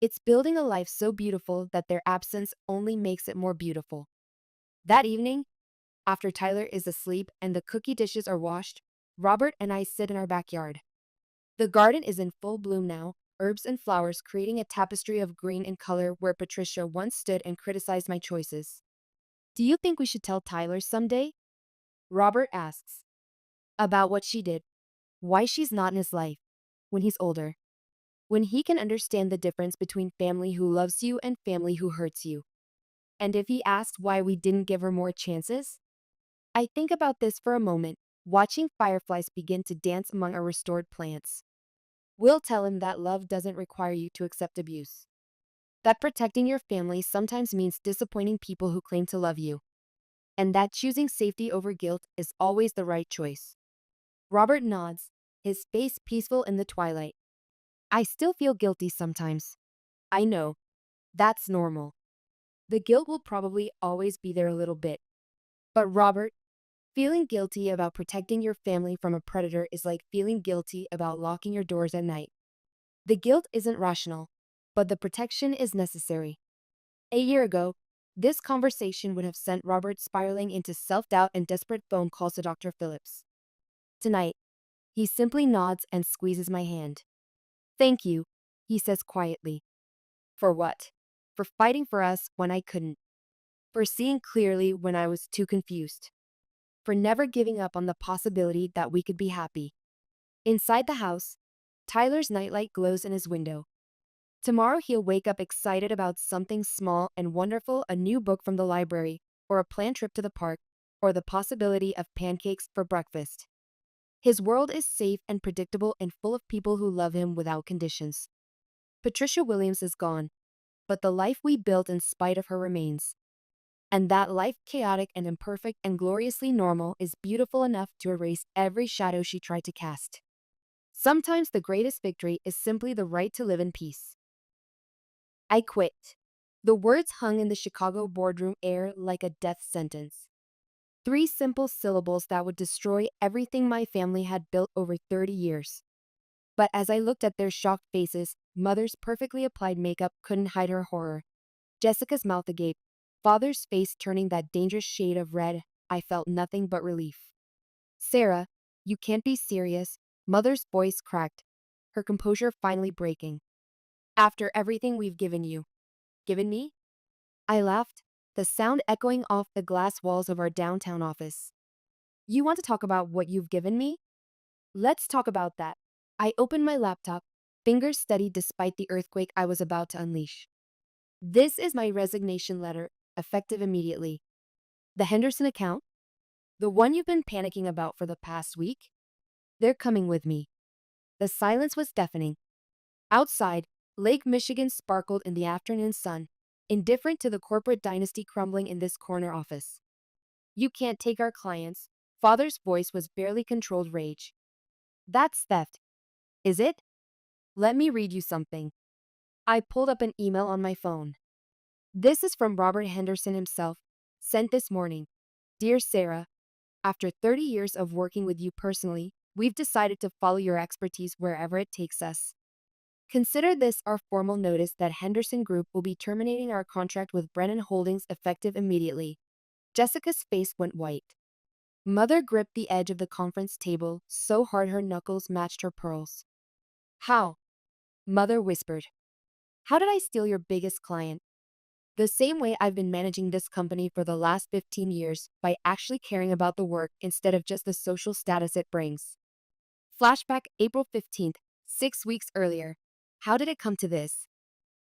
It's building a life so beautiful that their absence only makes it more beautiful. That evening, after Tyler is asleep and the cookie dishes are washed, Robert and I sit in our backyard. The garden is in full bloom now, herbs and flowers creating a tapestry of green and color where Patricia once stood and criticized my choices. Do you think we should tell Tyler someday? Robert asks. About what she did, why she's not in his life, when he's older. When he can understand the difference between family who loves you and family who hurts you. And if he asks why we didn't give her more chances? I think about this for a moment, watching fireflies begin to dance among our restored plants. We'll tell him that love doesn't require you to accept abuse. That protecting your family sometimes means disappointing people who claim to love you. And that choosing safety over guilt is always the right choice. Robert nods, his face peaceful in the twilight. I still feel guilty sometimes. I know. That's normal. The guilt will probably always be there a little bit. But Robert, feeling guilty about protecting your family from a predator is like feeling guilty about locking your doors at night. The guilt isn't rational, but the protection is necessary. A year ago, this conversation would have sent Robert spiraling into self-doubt and desperate phone calls to Dr. Phillips. Tonight, he simply nods and squeezes my hand. Thank you, he says quietly. For what? For fighting for us when I couldn't. For seeing clearly when I was too confused. For never giving up on the possibility that we could be happy. Inside the house, Tyler's nightlight glows in his window. Tomorrow he'll wake up excited about something small and wonderful, a new book from the library, or a planned trip to the park, or the possibility of pancakes for breakfast. His world is safe and predictable and full of people who love him without conditions. Patricia Williams is gone, but the life we built in spite of her remains. And that life, chaotic and imperfect and gloriously normal, is beautiful enough to erase every shadow she tried to cast. Sometimes the greatest victory is simply the right to live in peace. I quit. The words hung in the Chicago boardroom air like a death sentence. Three simple syllables that would destroy everything my family had built over 30 years. But as I looked at their shocked faces, Mother's perfectly applied makeup couldn't hide her horror. Jessica's mouth agape, Father's face turning that dangerous shade of red, I felt nothing but relief. Sarah, you can't be serious. Mother's voice cracked, her composure finally breaking. After everything we've given you. Given me? I laughed, the sound echoing off the glass walls of our downtown office. You want to talk about what you've given me? Let's talk about that. I opened my laptop, fingers steady despite the earthquake I was about to unleash. This is my resignation letter, effective immediately. The Henderson account? The one you've been panicking about for the past week? They're coming with me. The silence was deafening. Outside, Lake Michigan sparkled in the afternoon sun, indifferent to the corporate dynasty crumbling in this corner office. You can't take our clients. Father's voice was barely controlled rage. That's theft, is it? Let me read you something. I pulled up an email on my phone. This is from Robert Henderson himself, sent this morning. Dear Sarah, after 30 years of working with you personally, we've decided to follow your expertise wherever it takes us. Consider this our formal notice that Henderson Group will be terminating our contract with Brennan Holdings effective immediately. Jessica's face went white. Mother gripped the edge of the conference table so hard her knuckles matched her pearls. How? Mother whispered. How did I steal your biggest client? The same way I've been managing this company for the last 15 years, by actually caring about the work instead of just the social status it brings. Flashback April 15th, 6 weeks earlier. How did it come to this?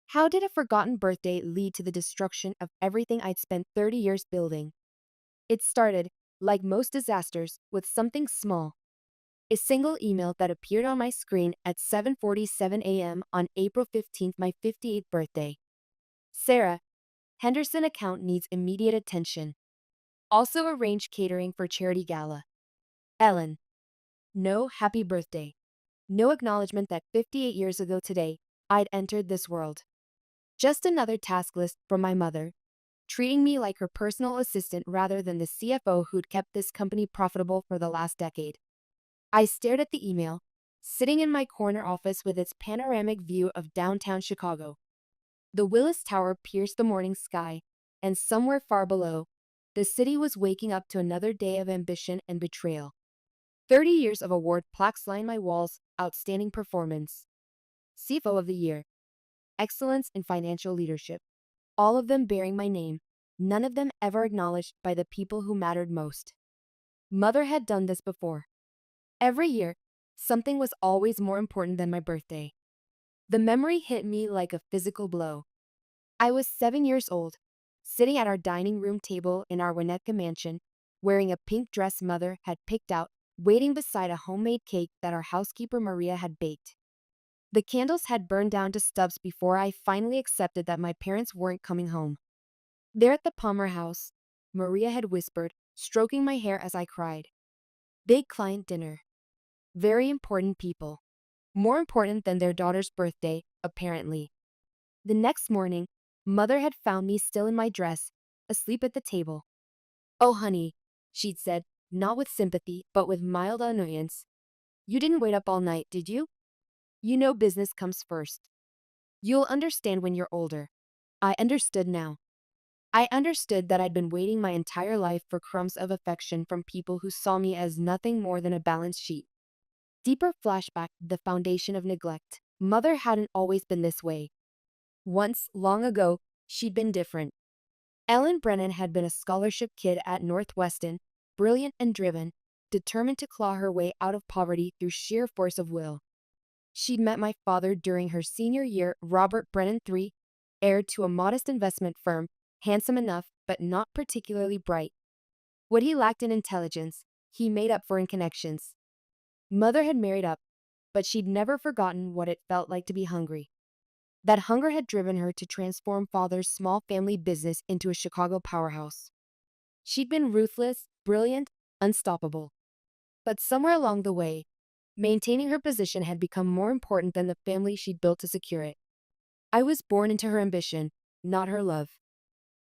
How did a forgotten birthday lead to the destruction of everything I'd spent 30 years building? It started, like most disasters, with something small. A single email that appeared on my screen at 7:47 a.m. on April 15th, my 58th birthday. Sarah, Henderson account needs immediate attention. Also arrange catering for charity gala. Ellen. No happy birthday. No acknowledgement that 58 years ago today, I'd entered this world. Just another task list from my mother, treating me like her personal assistant rather than the CFO who'd kept this company profitable for the last decade. I stared at the email, sitting in my corner office with its panoramic view of downtown Chicago. The Willis Tower pierced the morning sky, and somewhere far below, the city was waking up to another day of ambition and betrayal. 30 years of award plaques line my walls, outstanding performance. CFO of the Year. Excellence in financial leadership. All of them bearing my name, none of them ever acknowledged by the people who mattered most. Mother had done this before. Every year, something was always more important than my birthday. The memory hit me like a physical blow. I was 7 years old, sitting at our dining room table in our Winnetka mansion, wearing a pink dress Mother had picked out, waiting beside a homemade cake that our housekeeper Maria had baked. The candles had burned down to stubs before I finally accepted that my parents weren't coming home. There at the Palmer house, Maria had whispered, stroking my hair as I cried. Big client dinner. Very important people. More important than their daughter's birthday, apparently. The next morning, Mother had found me still in my dress, asleep at the table. Oh honey, she'd said, not with sympathy, but with mild annoyance. You didn't wait up all night, did you? You know business comes first. You'll understand when you're older. I understood now. I understood that I'd been waiting my entire life for crumbs of affection from people who saw me as nothing more than a balance sheet. Deeper flashback, the foundation of neglect. Mother hadn't always been this way. Once, long ago, she'd been different. Ellen Brennan had been a scholarship kid at Northwestern, brilliant and driven, determined to claw her way out of poverty through sheer force of will. She'd met my father during her senior year, Robert Brennan III, heir to a modest investment firm, handsome enough, but not particularly bright. What he lacked in intelligence, he made up for in connections. Mother had married up, but she'd never forgotten what it felt like to be hungry. That hunger had driven her to transform Father's small family business into a Chicago powerhouse. She'd been ruthless, brilliant, unstoppable. But somewhere along the way, maintaining her position had become more important than the family she'd built to secure it. I was born into her ambition, not her love.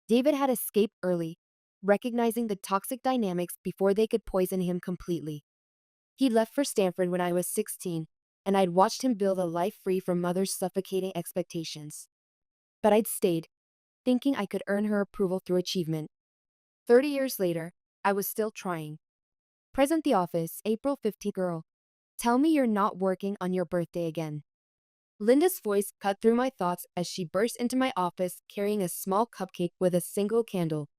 David had escaped early, recognizing the toxic dynamics before they could poison him completely. He left for Stanford when I was 16, and I'd watched him build a life free from mother's suffocating expectations. But I'd stayed, thinking I could earn her approval through achievement. 30 years later, I was still trying. Present the office, April 15th. Girl, tell me you're not working on your birthday again. Linda's voice cut through my thoughts as she burst into my office carrying a small cupcake with a single candle.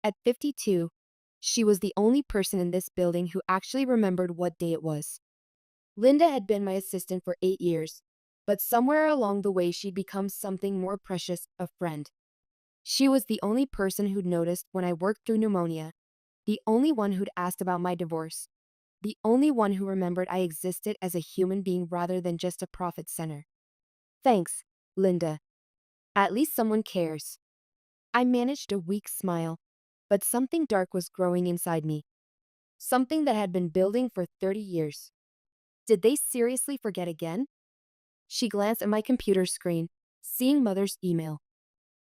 At 52, she was the only person in this building who actually remembered what day it was. Linda had been my assistant for 8 years, but somewhere along the way she'd become something more precious, a friend. She was the only person who'd noticed when I worked through pneumonia, the only one who'd asked about my divorce, the only one who remembered I existed as a human being rather than just a profit center. Thanks, Linda. At least someone cares. I managed a weak smile, but something dark was growing inside me. Something that had been building for 30 years. Did they seriously forget again? She glanced at my computer screen, seeing Mother's email.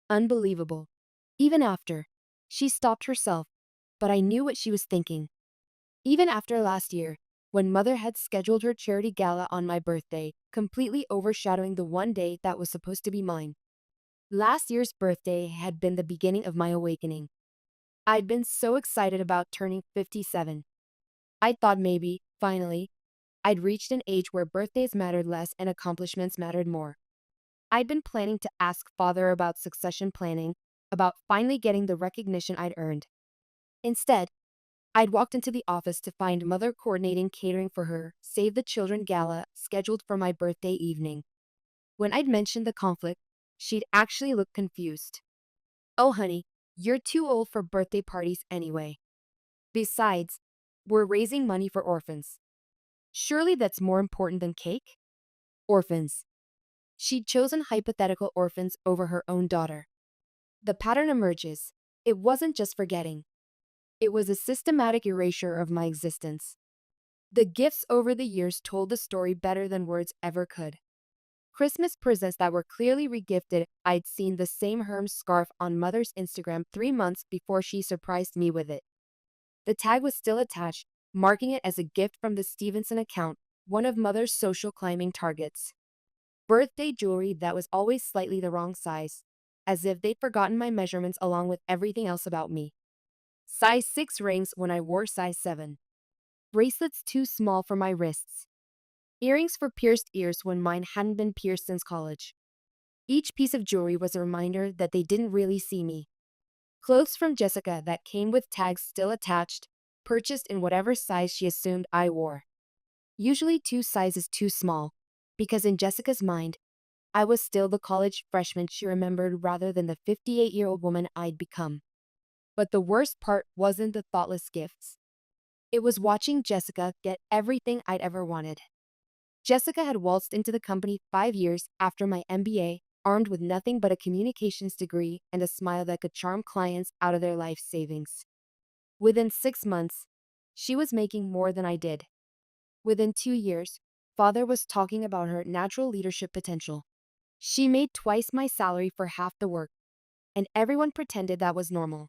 Unbelievable. Even after, she stopped herself, but I knew what she was thinking. Even after last year, when Mother had scheduled her charity gala on my birthday, completely overshadowing the one day that was supposed to be mine. Last year's birthday had been the beginning of my awakening. I'd been so excited about turning 57. I thought maybe, finally, I'd reached an age where birthdays mattered less and accomplishments mattered more. I'd been planning to ask Father about succession planning, about finally getting the recognition I'd earned. Instead, I'd walked into the office to find Mother coordinating catering for her Save the Children gala scheduled for my birthday evening. When I'd mentioned the conflict, she'd actually looked confused. Oh honey, you're too old for birthday parties anyway. Besides, we're raising money for orphans. Surely that's more important than cake? Orphans. She'd chosen hypothetical orphans over her own daughter. The pattern emerges. It wasn't just forgetting. It was a systematic erasure of my existence. The gifts over the years told the story better than words ever could. Christmas presents that were clearly regifted. I'd seen the same Hermes scarf on Mother's Instagram 3 months before she surprised me with it. The tag was still attached, marking it as a gift from the Stevenson account, one of Mother's social climbing targets. Birthday jewelry that was always slightly the wrong size, as if they'd forgotten my measurements along with everything else about me. Size 6 rings when I wore size 7. Bracelets too small for my wrists. Earrings for pierced ears when mine hadn't been pierced since college. Each piece of jewelry was a reminder that they didn't really see me. Clothes from Jessica that came with tags still attached, purchased in whatever size she assumed I wore. Usually 2 sizes too small, because in Jessica's mind, I was still the college freshman she remembered rather than the 58-year-old woman I'd become. But the worst part wasn't the thoughtless gifts. It was watching Jessica get everything I'd ever wanted. Jessica had waltzed into the company 5 years after my MBA, armed with nothing but a communications degree and a smile that could charm clients out of their life savings. Within 6 months, she was making more than I did. Within 2 years, Father was talking about her natural leadership potential. She made twice my salary for half the work, and everyone pretended that was normal.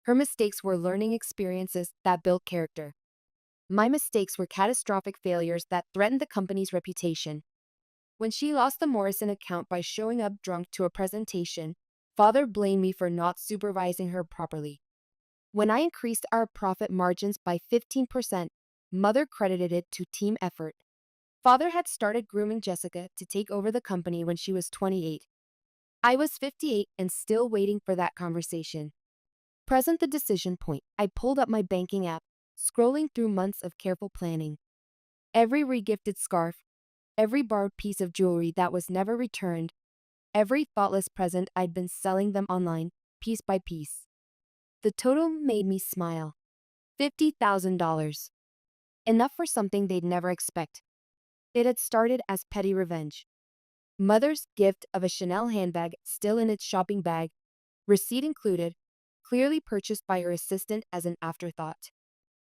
Her mistakes were learning experiences that built character. My mistakes were catastrophic failures that threatened the company's reputation. When she lost the Morrison account by showing up drunk to a presentation, Father blamed me for not supervising her properly. When I increased our profit margins by 15%, Mother credited it to team effort. Father had started grooming Jessica to take over the company when she was 28. I was 58 and still waiting for that conversation. Present the decision point, I pulled up my banking app, scrolling through months of careful planning. Every regifted scarf, every borrowed piece of jewelry that was never returned, every thoughtless present I'd been selling them online, piece by piece. The total made me smile. $50,000. Enough for something they'd never expect. It had started as petty revenge. Mother's gift of a Chanel handbag still in its shopping bag, receipt included, clearly purchased by her assistant as an afterthought.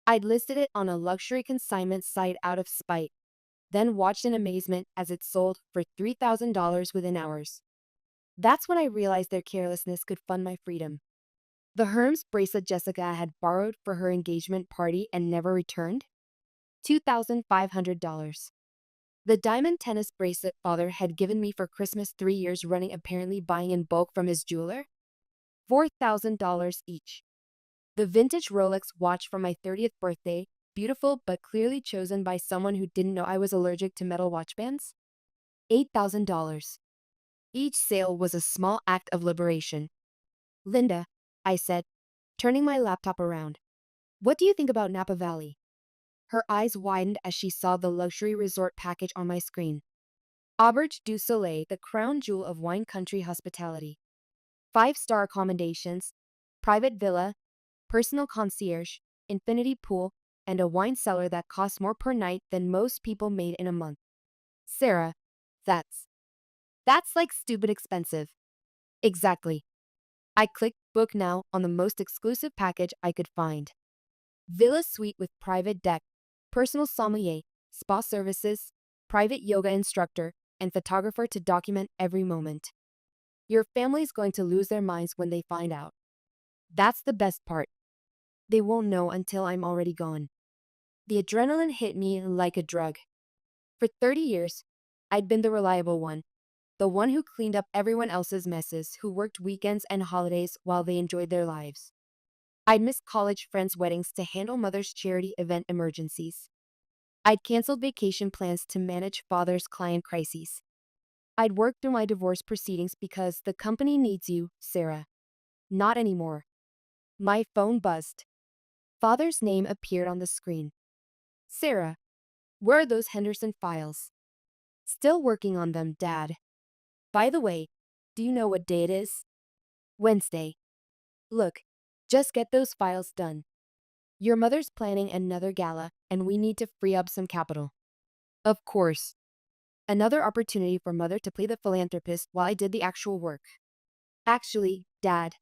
I'd listed it on a luxury consignment site out of spite, then watched in amazement as it sold for $3,000 within hours. That's when I realized their carelessness could fund my freedom. The Hermes bracelet Jessica had borrowed for her engagement party and never returned? $2,500. The diamond tennis bracelet father had given me for Christmas 3 years running, apparently buying in bulk from his jeweler? $4,000 each. The vintage Rolex watch for my 30th birthday, beautiful but clearly chosen by someone who didn't know I was allergic to metal watch bands? $8,000. Each sale was a small act of liberation. Linda, I said, turning my laptop around. What do you think about Napa Valley? Her eyes widened as she saw the luxury resort package on my screen. Auberge du Soleil, the crown jewel of wine country hospitality. 5-star accommodations, private villa, personal concierge, infinity pool, and a wine cellar that costs more per night than most people made in a month. Sarah, that's like stupid expensive. Exactly. I clicked book now on the most exclusive package I could find. Villa suite with private deck, personal sommelier, spa services, private yoga instructor, and photographer to document every moment. Your family's going to lose their minds when they find out. That's the best part. They won't know until I'm already gone. The adrenaline hit me like a drug. For 30 years, I'd been the reliable one, the one who cleaned up everyone else's messes, who worked weekends and holidays while they enjoyed their lives. I'd missed college friends' weddings to handle mother's charity event emergencies. I'd canceled vacation plans to manage father's client crises. I'd worked through my divorce proceedings because the company needs you, Sarah. Not anymore. My phone buzzed. Father's name appeared on the screen. Sarah, where are those Henderson files? Still working on them, Dad. By the way, do you know what day it is? Wednesday. Look, just get those files done. Your mother's planning another gala, and we need to free up some capital. Of course. Another opportunity for mother to play the philanthropist while I did the actual work. Actually, Dad,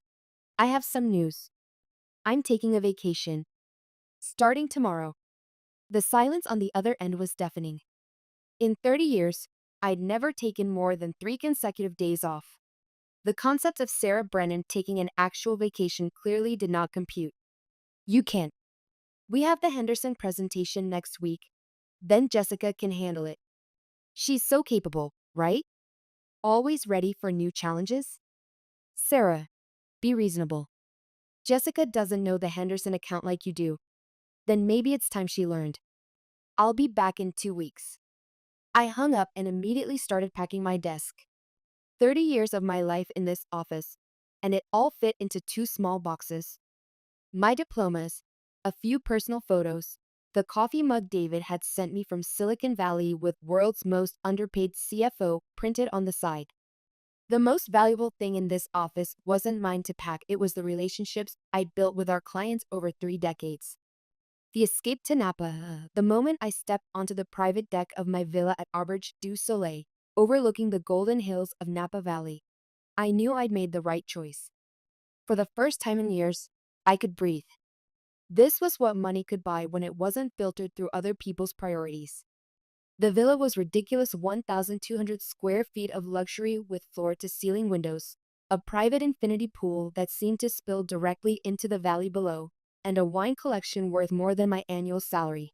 I have some news. I'm taking a vacation. Starting tomorrow. The silence on the other end was deafening. In 30 years, I'd never taken more than 3 consecutive days off. The concept of Sarah Brennan taking an actual vacation clearly did not compute. You can't. We have the Henderson presentation next week. Then Jessica can handle it. She's so capable, right? Always ready for new challenges? Sarah, be reasonable. Jessica doesn't know the Henderson account like you do. Then maybe it's time she learned. I'll be back in 2 weeks. I hung up and immediately started packing my desk. 30 years of my life in this office, and it all fit into 2 small boxes. My diplomas, a few personal photos, the coffee mug David had sent me from Silicon Valley with world's most underpaid CFO printed on the side. The most valuable thing in this office wasn't mine to pack, it was the relationships I'd built with our clients over 3 decades. The escape to Napa, the moment I stepped onto the private deck of my villa at Auberge du Soleil, overlooking the golden hills of Napa Valley, I knew I'd made the right choice. For the first time in years, I could breathe. This was what money could buy when it wasn't filtered through other people's priorities. The villa was ridiculous 1,200 square feet of luxury with floor-to-ceiling windows, a private infinity pool that seemed to spill directly into the valley below, and a wine collection worth more than my annual salary.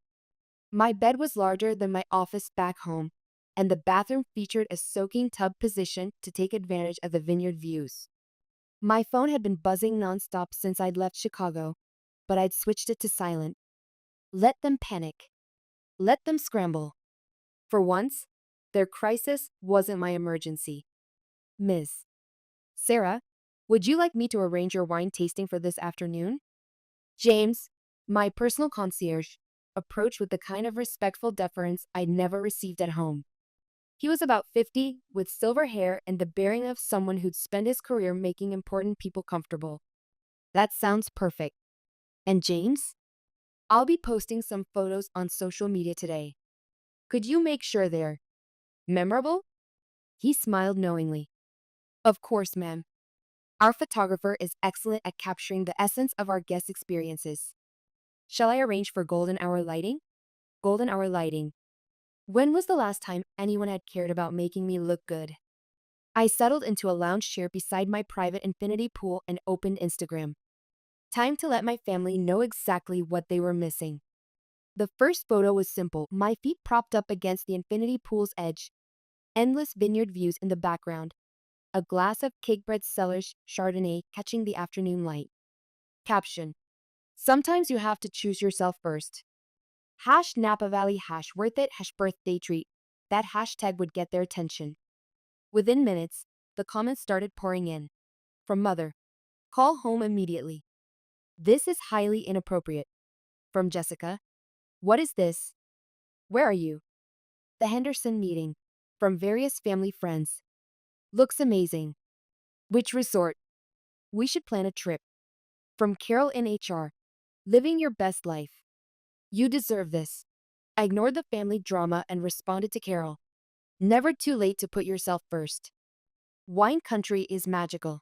My bed was larger than my office back home, and the bathroom featured a soaking tub position to take advantage of the vineyard views. My phone had been buzzing nonstop since I'd left Chicago, but I'd switched it to silent. Let them panic. Let them scramble. For once, their crisis wasn't my emergency. Miss Sarah, would you like me to arrange your wine tasting for this afternoon? James, my personal concierge, approached with the kind of respectful deference I'd never received at home. He was about 50, with silver hair and the bearing of someone who'd spent his career making important people comfortable. That sounds perfect. And James? I'll be posting some photos on social media today. Could you make sure they're memorable? He smiled knowingly. Of course, ma'am. Our photographer is excellent at capturing the essence of our guest experiences. Shall I arrange for golden hour lighting? Golden hour lighting. When was the last time anyone had cared about making me look good? I settled into a lounge chair beside my private infinity pool and opened Instagram. Time to let my family know exactly what they were missing. The first photo was simple, my feet propped up against the infinity pool's edge, endless vineyard views in the background, a glass of Cakebread Cellars Chardonnay catching the afternoon light. Caption: sometimes you have to choose yourself first. Hash Napa Valley hash worth it hash birthday treat. That hashtag would get their attention. Within minutes, the comments started pouring in. From Mother: call home immediately. This is highly inappropriate. From Jessica: what is this? Where are you? The Henderson meeting. From various family friends: looks amazing. Which resort? We should plan a trip. From Carol in HR: living your best life. You deserve this. I ignored the family drama and responded to Carol: never too late to put yourself first. Wine country is magical.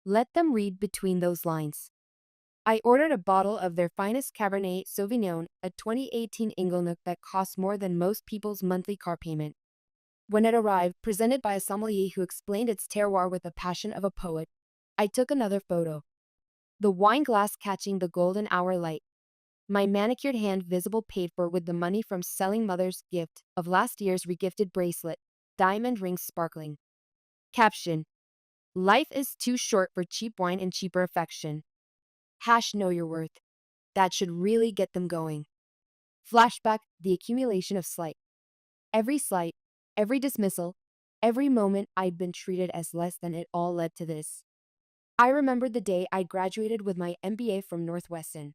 Let them read between those lines. I ordered a bottle of their finest Cabernet Sauvignon, a 2018 Inglenook that costs more than most people's monthly car payment. When it arrived, presented by a sommelier who explained its terroir with the passion of a poet, I took another photo. The wine glass catching the golden hour light. My manicured hand visible paid for with the money from selling Mother's gift of last year's regifted bracelet, diamond rings sparkling. Caption: life is too short for cheap wine and cheaper affection. Hash know your worth. That should really get them going. Flashback: the accumulation of slight. Every slight, every dismissal, every moment I'd been treated as less than, it all led to this. I remembered the day I graduated with my MBA from Northwestern.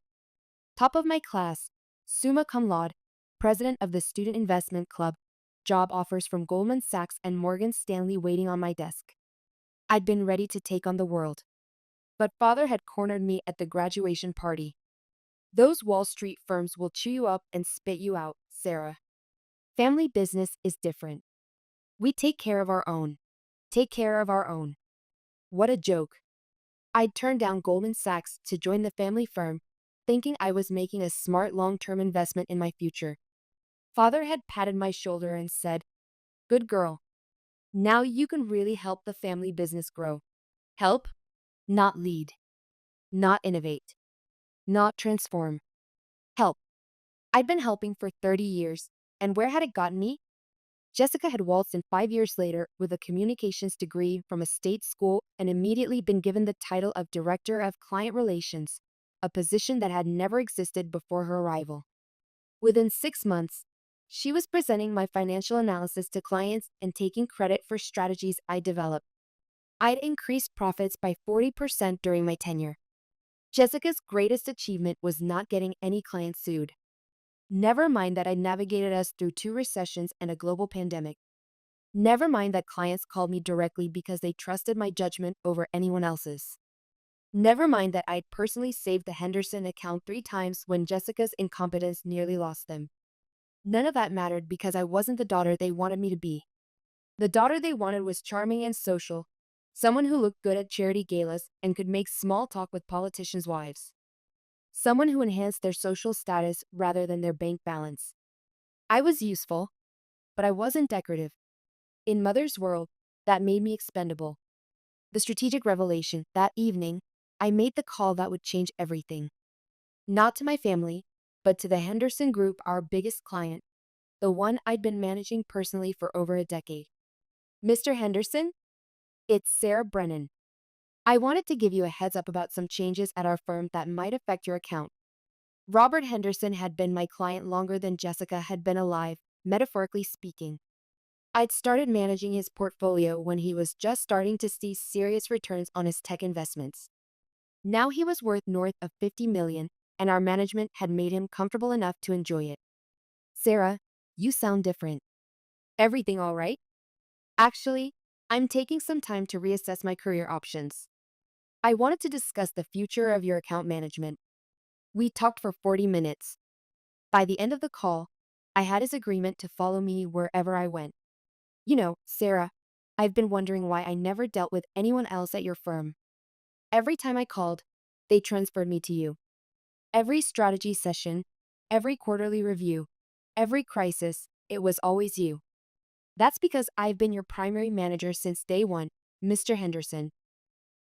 Top of my class, summa cum laude, president of the Student Investment Club, job offers from Goldman Sachs and Morgan Stanley waiting on my desk. I'd been ready to take on the world. But father had cornered me at the graduation party. Those Wall Street firms will chew you up and spit you out, Sarah. Family business is different. We take care of our own. Take care of our own. What a joke. I'd turned down Goldman Sachs to join the family firm, thinking I was making a smart long-term investment in my future. Father had patted my shoulder and said, good girl. Now you can really help the family business grow. Help, not lead. Not innovate. Not transform. Help. I'd been helping for 30 years, and where had it gotten me? Jessica had waltzed in 5 years later with a communications degree from a state school and immediately been given the title of Director of Client Relations, a position that had never existed before her arrival. Within 6 months, she was presenting my financial analysis to clients and taking credit for strategies I developed. I'd increased profits by 40% during my tenure. Jessica's greatest achievement was not getting any clients sued. Never mind that I navigated us through 2 recessions and a global pandemic. Never mind that clients called me directly because they trusted my judgment over anyone else's. Never mind that I'd personally saved the Henderson account 3 times when Jessica's incompetence nearly lost them. None of that mattered because I wasn't the daughter they wanted me to be. The daughter they wanted was charming and social, someone who looked good at charity galas and could make small talk with politicians' wives. Someone who enhanced their social status rather than their bank balance. I was useful, but I wasn't decorative. In Mother's world, that made me expendable. The strategic revelation: that evening, I made the call that would change everything. Not to my family, but to the Henderson Group, our biggest client, the one I'd been managing personally for over a decade. Mr. Henderson, it's Sarah Brennan. I wanted to give you a heads up about some changes at our firm that might affect your account. Robert Henderson had been my client longer than Jessica had been alive, metaphorically speaking. I'd started managing his portfolio when he was just starting to see serious returns on his tech investments. Now he was worth north of $50 million, and our management had made him comfortable enough to enjoy it. Sarah, you sound different. Everything all right? Actually, I'm taking some time to reassess my career options. I wanted to discuss the future of your account management. We talked for 40 minutes. By the end of the call, I had his agreement to follow me wherever I went. You know, Sarah, I've been wondering why I never dealt with anyone else at your firm. Every time I called, they transferred me to you. Every strategy session, every quarterly review, every crisis, it was always you. That's because I've been your primary manager since day one, Mr. Henderson.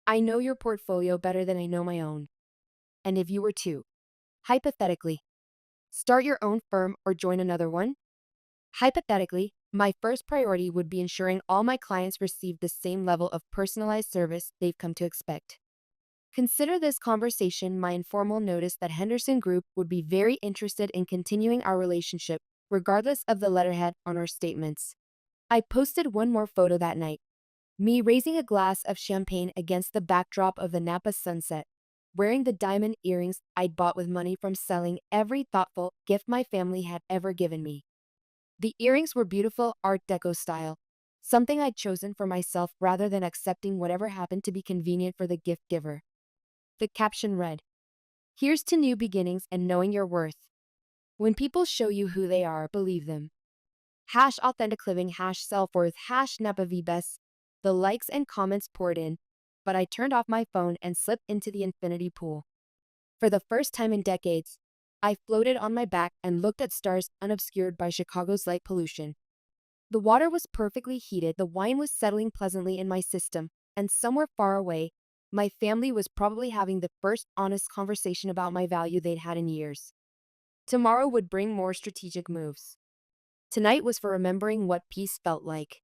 I know your portfolio better than I know my own. And if you were to, hypothetically, start your own firm or join another one, hypothetically, my first priority would be ensuring all my clients receive the same level of personalized service they've come to expect. Consider this conversation my informal notice that Henderson Group would be very interested in continuing our relationship, regardless of the letterhead on our statements. I posted one more photo that night, me raising a glass of champagne against the backdrop of the Napa sunset, wearing the diamond earrings I'd bought with money from selling every thoughtful gift my family had ever given me. The earrings were beautiful Art Deco style, something I'd chosen for myself rather than accepting whatever happened to be convenient for the gift giver. The caption read, "Here's to new beginnings and knowing your worth. When people show you who they are, believe them. Hash authentic living, hash self-worth, hash Napa Vibes." The likes and comments poured in, but I turned off my phone and slipped into the infinity pool. For the first time in decades, I floated on my back and looked at stars unobscured by Chicago's light pollution. The water was perfectly heated, the wine was settling pleasantly in my system, and somewhere far away, my family was probably having the first honest conversation about my value they'd had in years. Tomorrow would bring more strategic moves. Tonight was for remembering what peace felt like.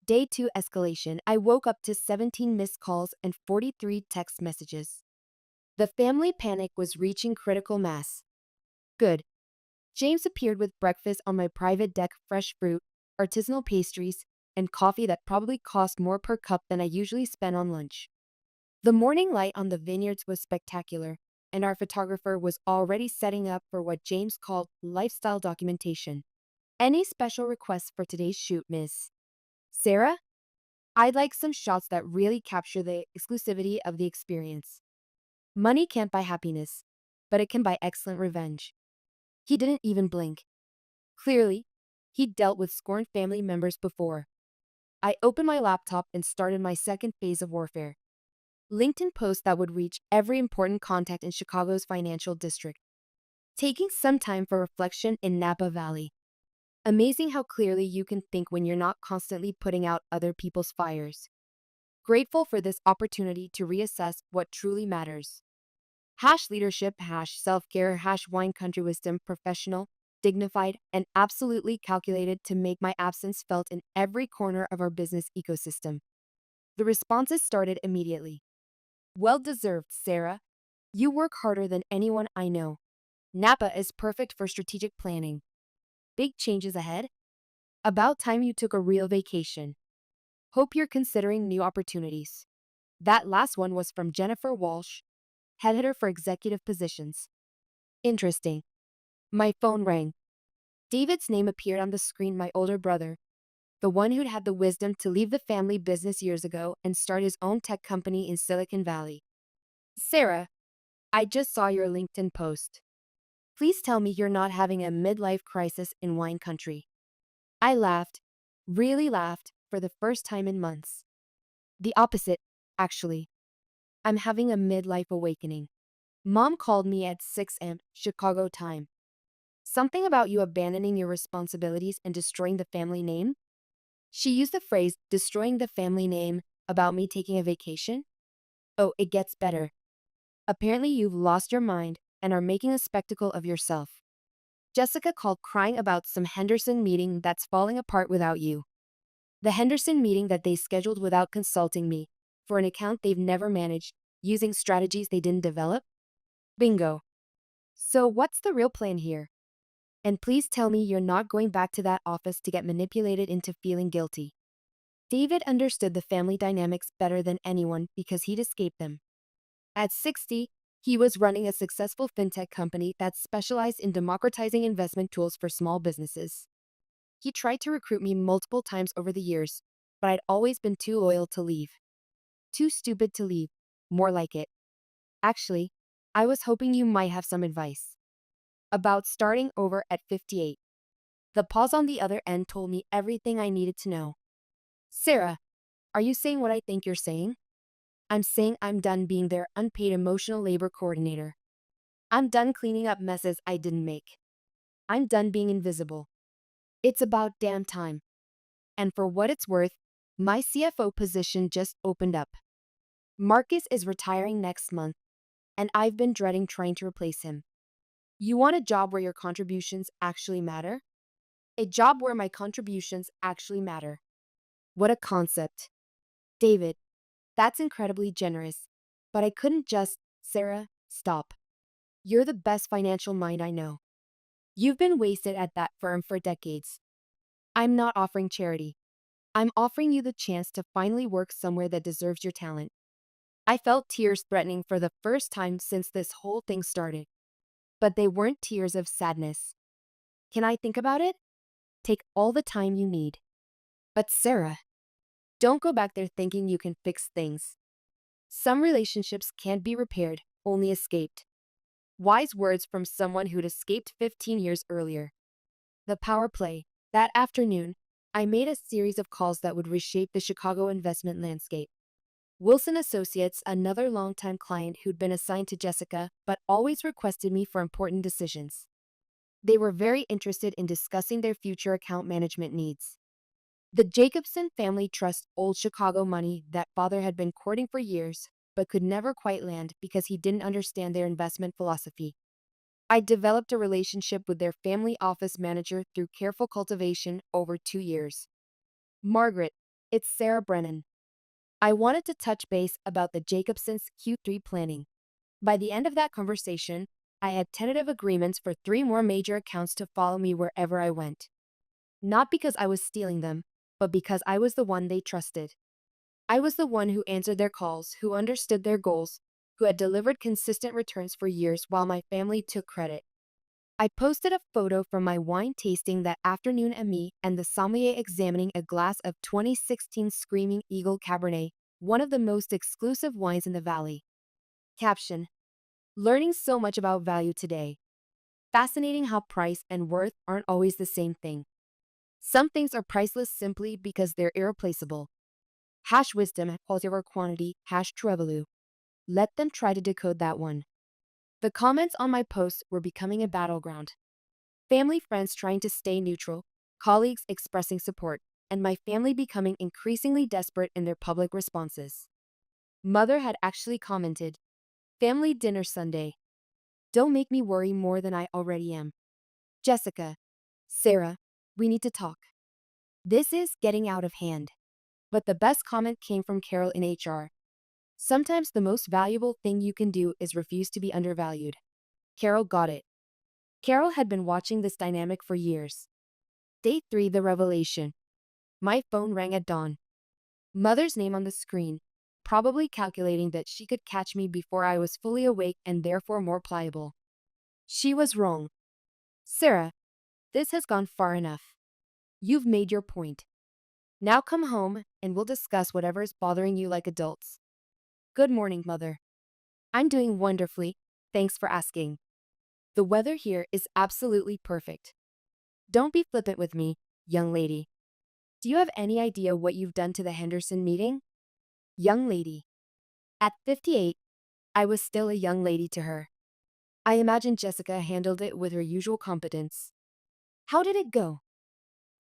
Day 2 escalation. I woke up to 17 missed calls and 43 text messages. The family panic was reaching critical mass. Good. James appeared with breakfast on my private deck, fresh fruit, artisanal pastries, and coffee that probably cost more per cup than I usually spend on lunch. The morning light on the vineyards was spectacular, and our photographer was already setting up for what James called lifestyle documentation. Any special requests for today's shoot, Miss Sarah? I'd like some shots that really capture the exclusivity of the experience. Money can't buy happiness, but it can buy excellent revenge. He didn't even blink. Clearly, he'd dealt with scorned family members before. I opened my laptop and started my second phase of warfare. LinkedIn posts that would reach every important contact in Chicago's financial district. Taking some time for reflection in Napa Valley. Amazing how clearly you can think when you're not constantly putting out other people's fires. Grateful for this opportunity to reassess what truly matters. Hash leadership, hash self-care, hash wine country wisdom, professional, dignified, and absolutely calculated to make my absence felt in every corner of our business ecosystem. The responses started immediately. Well deserved, Sarah. You work harder than anyone I know. Napa is perfect for strategic planning. Big changes ahead? About time you took a real vacation. Hope you're considering new opportunities. That last one was from Jennifer Walsh, headhunter for executive positions. Interesting. My phone rang. David's name appeared on the screen, my older brother, the one who'd had the wisdom to leave the family business years ago and start his own tech company in Silicon Valley. Sarah, I just saw your LinkedIn post. Please tell me you're not having a midlife crisis in wine country. I laughed, really laughed, for the first time in months. The opposite, actually. I'm having a midlife awakening. Mom called me at 6 a.m. Chicago time. Something about you abandoning your responsibilities and destroying the family name? She used the phrase, destroying the family name, about me taking a vacation. Oh, it gets better. Apparently you've lost your mind and are making a spectacle of yourself. Jessica called crying about some Henderson meeting that's falling apart without you. The Henderson meeting that they scheduled without consulting me, for an account they've never managed, using strategies they didn't develop? Bingo. So what's the real plan here? And please tell me you're not going back to that office to get manipulated into feeling guilty. David understood the family dynamics better than anyone because he'd escaped them. At 60, he was running a successful fintech company that specialized in democratizing investment tools for small businesses. He tried to recruit me multiple times over the years, but I'd always been too loyal to leave. Too stupid to leave. More like it. Actually, I was hoping you might have some advice. About starting over at 58. The pause on the other end told me everything I needed to know. Sarah, are you saying what I think you're saying? I'm saying I'm done being their unpaid emotional labor coordinator. I'm done cleaning up messes I didn't make. I'm done being invisible. It's about damn time. And for what it's worth, my CFO position just opened up. Marcus is retiring next month, and I've been dreading trying to replace him. You want a job where your contributions actually matter? A job where my contributions actually matter. What a concept. David, that's incredibly generous. But I couldn't just, Sarah, stop. You're the best financial mind I know. You've been wasted at that firm for decades. I'm not offering charity. I'm offering you the chance to finally work somewhere that deserves your talent. I felt tears threatening for the first time since this whole thing started. But they weren't tears of sadness. Can I think about it? Take all the time you need. But Sarah, don't go back there thinking you can fix things. Some relationships can't be repaired, only escaped. Wise words from someone who'd escaped 15 years earlier. The power play. That afternoon, I made a series of calls that would reshape the Chicago investment landscape. Wilson Associates, another longtime client who'd been assigned to Jessica, but always requested me for important decisions. They were very interested in discussing their future account management needs. The Jacobson family trusts old Chicago money that father had been courting for years, but could never quite land because he didn't understand their investment philosophy. I developed a relationship with their family office manager through careful cultivation over 2 years. Margaret, it's Sarah Brennan. I wanted to touch base about the Jacobsons' Q3 planning. By the end of that conversation, I had tentative agreements for 3 more major accounts to follow me wherever I went. Not because I was stealing them, but because I was the one they trusted. I was the one who answered their calls, who understood their goals, who had delivered consistent returns for years while my family took credit. I posted a photo from my wine tasting that afternoon at me and the sommelier examining a glass of 2016 Screaming Eagle Cabernet, one of the most exclusive wines in the valley. Caption: Learning so much about value today. Fascinating how price and worth aren't always the same thing. Some things are priceless simply because they're irreplaceable. Hash wisdom, quality over quantity, hash Trevelu. Let them try to decode that one. The comments on my posts were becoming a battleground. Family friends trying to stay neutral, colleagues expressing support, and my family becoming increasingly desperate in their public responses. Mother had actually commented, "Family dinner Sunday. Don't make me worry more than I already am. Jessica, Sarah, we need to talk. This is getting out of hand." But the best comment came from Carol in HR. Sometimes the most valuable thing you can do is refuse to be undervalued. Carol got it. Carol had been watching this dynamic for years. Day 3, the revelation. My phone rang at dawn. Mother's name on the screen, probably calculating that she could catch me before I was fully awake and therefore more pliable. She was wrong. "Sarah, this has gone far enough. You've made your point. Now come home and we'll discuss whatever is bothering you like adults." "Good morning, Mother. I'm doing wonderfully. Thanks for asking. The weather here is absolutely perfect. Don't be flippant with me, young lady. Do you have any idea what you've done to the Henderson meeting?" Young lady. At 58, I was still a young lady to her. I imagine Jessica handled it with her usual competence. "How did it go?"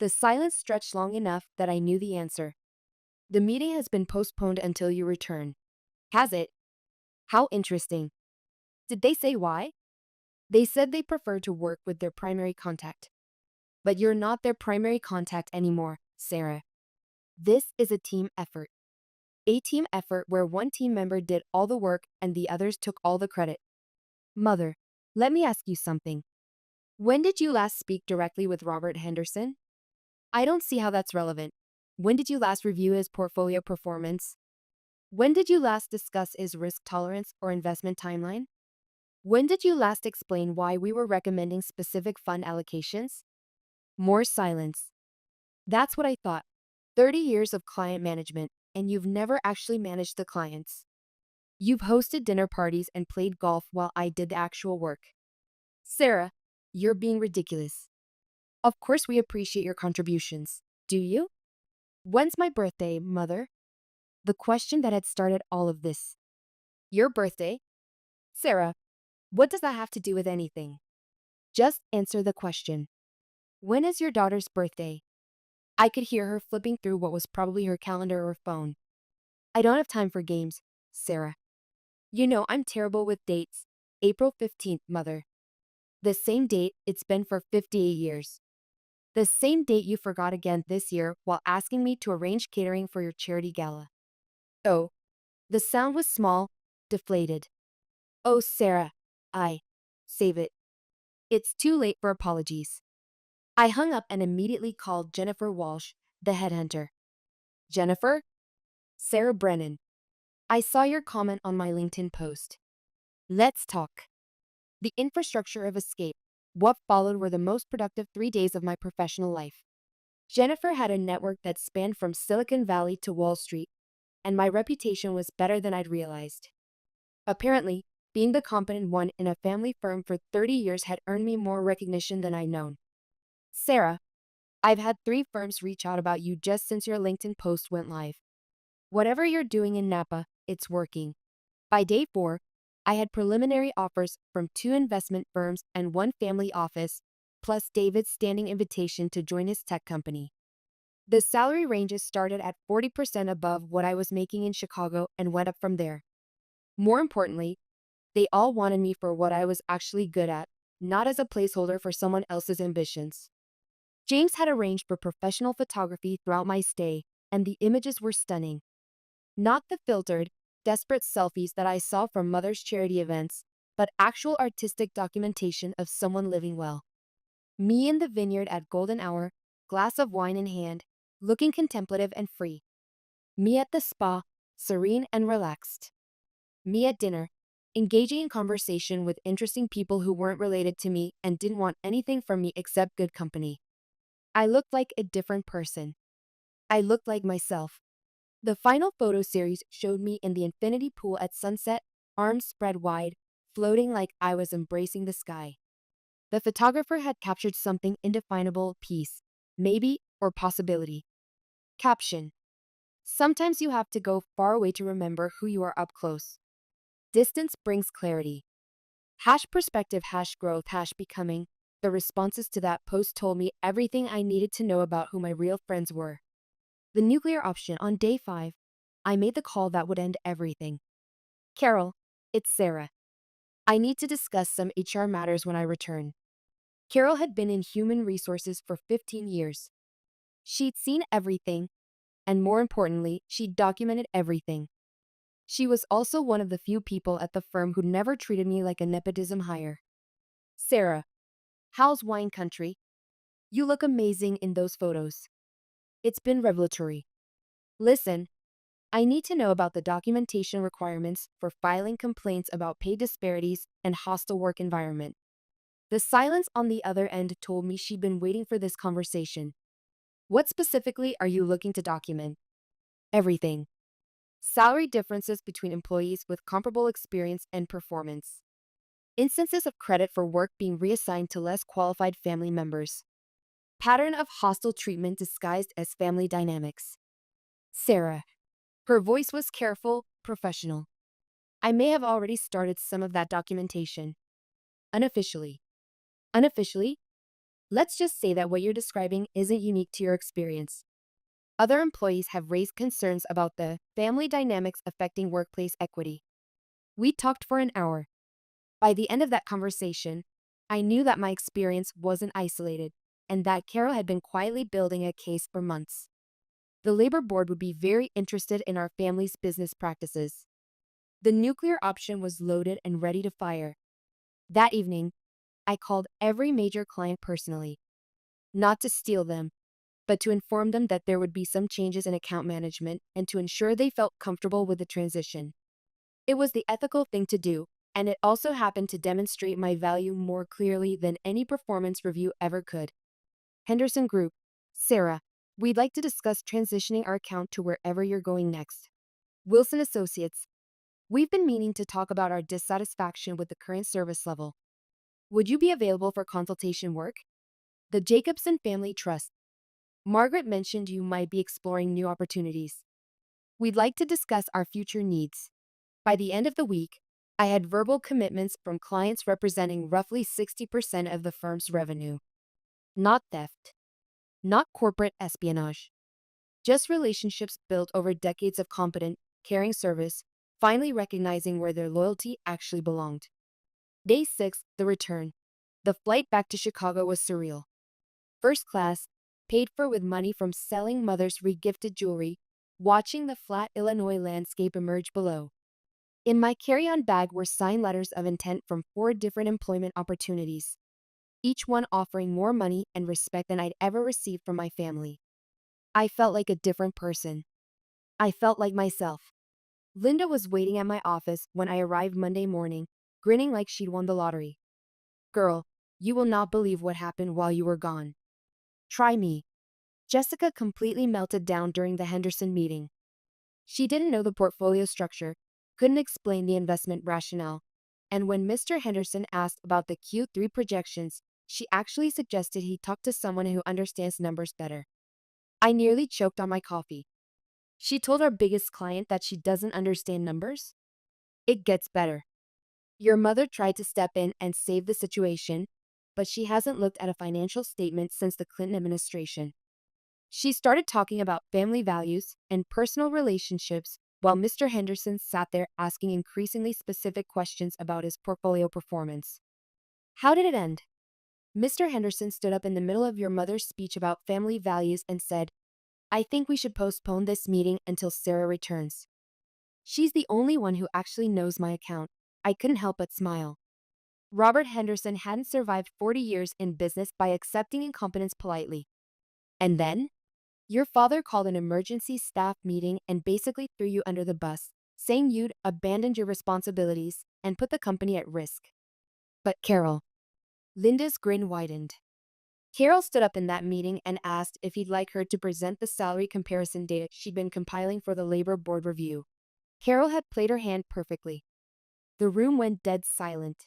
The silence stretched long enough that I knew the answer. "The meeting has been postponed until you return." "Has it? How interesting. Did they say why?" "They said they prefer to work with their primary contact." "But you're not their primary contact anymore, Sarah. This is a team effort. A team effort where one team member did all the work and the others took all the credit." "Mother, let me ask you something. When did you last speak directly with Robert Henderson?" "I don't see how that's relevant. When did you last review his portfolio performance? When did you last discuss his risk tolerance or investment timeline? When did you last explain why we were recommending specific fund allocations?" More silence. "That's what I thought. 30 years of client management, and you've never actually managed the clients. You've hosted dinner parties and played golf while I did the actual work." "Sarah, you're being ridiculous. Of course we appreciate your contributions. Do you?" "When's my birthday, Mother?" The question that had started all of this. "Your birthday?" "Sarah, what does that have to do with anything?" Just answer the question. "When is your daughter's birthday?" I could hear her flipping through what was probably her calendar or phone. I don't have time for games, Sarah. You know I'm terrible with dates. April 15th, mother. The same date it's been for 58 years. The same date you forgot again this year while asking me to arrange catering for your charity gala. Oh, the sound was small, deflated. Oh, Sarah. Save it. It's too late for apologies. I hung up and immediately called Jennifer Walsh, the headhunter. Jennifer? Sarah Brennan. I saw your comment on my LinkedIn post. Let's talk. The infrastructure of escape. What followed were the most productive 3 days of my professional life. Jennifer had a network that spanned from Silicon Valley to Wall Street, and my reputation was better than I'd realized. Apparently, being the competent one in a family firm for 30 years had earned me more recognition than I'd known. Sarah, I've had 3 firms reach out about you just since your LinkedIn post went live. Whatever you're doing in Napa, it's working. By day 4, I had preliminary offers from 2 investment firms and 1 family office, plus David's standing invitation to join his tech company. The salary ranges started at 40% above what I was making in Chicago and went up from there. More importantly, they all wanted me for what I was actually good at, not as a placeholder for someone else's ambitions. James had arranged for professional photography throughout my stay, and the images were stunning. Not the filtered, desperate selfies that I saw from Mother's charity events, but actual artistic documentation of someone living well. Me in the vineyard at golden hour, glass of wine in hand, looking contemplative and free. Me at the spa, serene and relaxed. Me at dinner, engaging in conversation with interesting people who weren't related to me and didn't want anything from me except good company. I looked like a different person. I looked like myself. The final photo series showed me in the infinity pool at sunset, arms spread wide, floating like I was embracing the sky. The photographer had captured something indefinable, peace, maybe, or possibility. Caption. Sometimes you have to go far away to remember who you are up close. Distance brings clarity. #perspective #growth #becoming. The responses to that post told me everything I needed to know about who my real friends were. The nuclear option on day 5. I made the call that would end everything. Carol, it's Sarah. I need to discuss some HR matters when I return. Carol had been in human resources for 15 years. She'd seen everything, and more importantly, she'd documented everything. She was also one of the few people at the firm who never treated me like a nepotism hire. Sarah, how's wine country? You look amazing in those photos. It's been revelatory. Listen, I need to know about the documentation requirements for filing complaints about pay disparities and hostile work environment. The silence on the other end told me she'd been waiting for this conversation. What specifically are you looking to document? Everything. Salary differences between employees with comparable experience and performance. Instances of credit for work being reassigned to less qualified family members. Pattern of hostile treatment disguised as family dynamics. Sarah. Her voice was careful, professional. I may have already started some of that documentation. Unofficially. Unofficially? Let's just say that what you're describing isn't unique to your experience. Other employees have raised concerns about the family dynamics affecting workplace equity. We talked for an hour. By the end of that conversation, I knew that my experience wasn't isolated and that Carol had been quietly building a case for months. The labor board would be very interested in our family's business practices. The nuclear option was loaded and ready to fire. That evening, I called every major client personally. Not to steal them, but to inform them that there would be some changes in account management and to ensure they felt comfortable with the transition. It was the ethical thing to do, and it also happened to demonstrate my value more clearly than any performance review ever could. Henderson Group. Sarah, we'd like to discuss transitioning our account to wherever you're going next. Wilson Associates. We've been meaning to talk about our dissatisfaction with the current service level. Would you be available for consultation work? The Jacobson Family Trust. Margaret mentioned you might be exploring new opportunities. We'd like to discuss our future needs. By the end of the week, I had verbal commitments from clients representing roughly 60% of the firm's revenue. Not theft. not corporate espionage. Just relationships built over decades of competent, caring service, finally recognizing where their loyalty actually belonged. Day 6, the return. The flight back to Chicago was surreal. First class, paid for with money from selling mother's regifted jewelry, watching the flat Illinois landscape emerge below. In my carry-on bag were signed letters of intent from 4 different employment opportunities, each one offering more money and respect than I'd ever received from my family. I felt like a different person. I felt like myself. Linda was waiting at my office when I arrived Monday morning, grinning like she'd won the lottery. Girl, you will not believe what happened while you were gone. Try me. Jessica completely melted down during the Henderson meeting. She didn't know the portfolio structure, couldn't explain the investment rationale, and when Mr. Henderson asked about the Q3 projections, she actually suggested he talk to someone who understands numbers better. I nearly choked on my coffee. She told our biggest client that she doesn't understand numbers? It gets better. Your mother tried to step in and save the situation, but she hasn't looked at a financial statement since the Clinton administration. She started talking about family values and personal relationships while Mr. Henderson sat there asking increasingly specific questions about his portfolio performance. How did it end? Mr. Henderson stood up in the middle of your mother's speech about family values and said, I think we should postpone this meeting until Sarah returns. She's the only one who actually knows my account. I couldn't help but smile. Robert Henderson hadn't survived 40 years in business by accepting incompetence politely. And then? Your father called an emergency staff meeting and basically threw you under the bus, saying you'd abandoned your responsibilities and put the company at risk. But Carol. Linda's grin widened. Carol stood up in that meeting and asked if he'd like her to present the salary comparison data she'd been compiling for the labor board review. Carol had played her hand perfectly. The room went dead silent.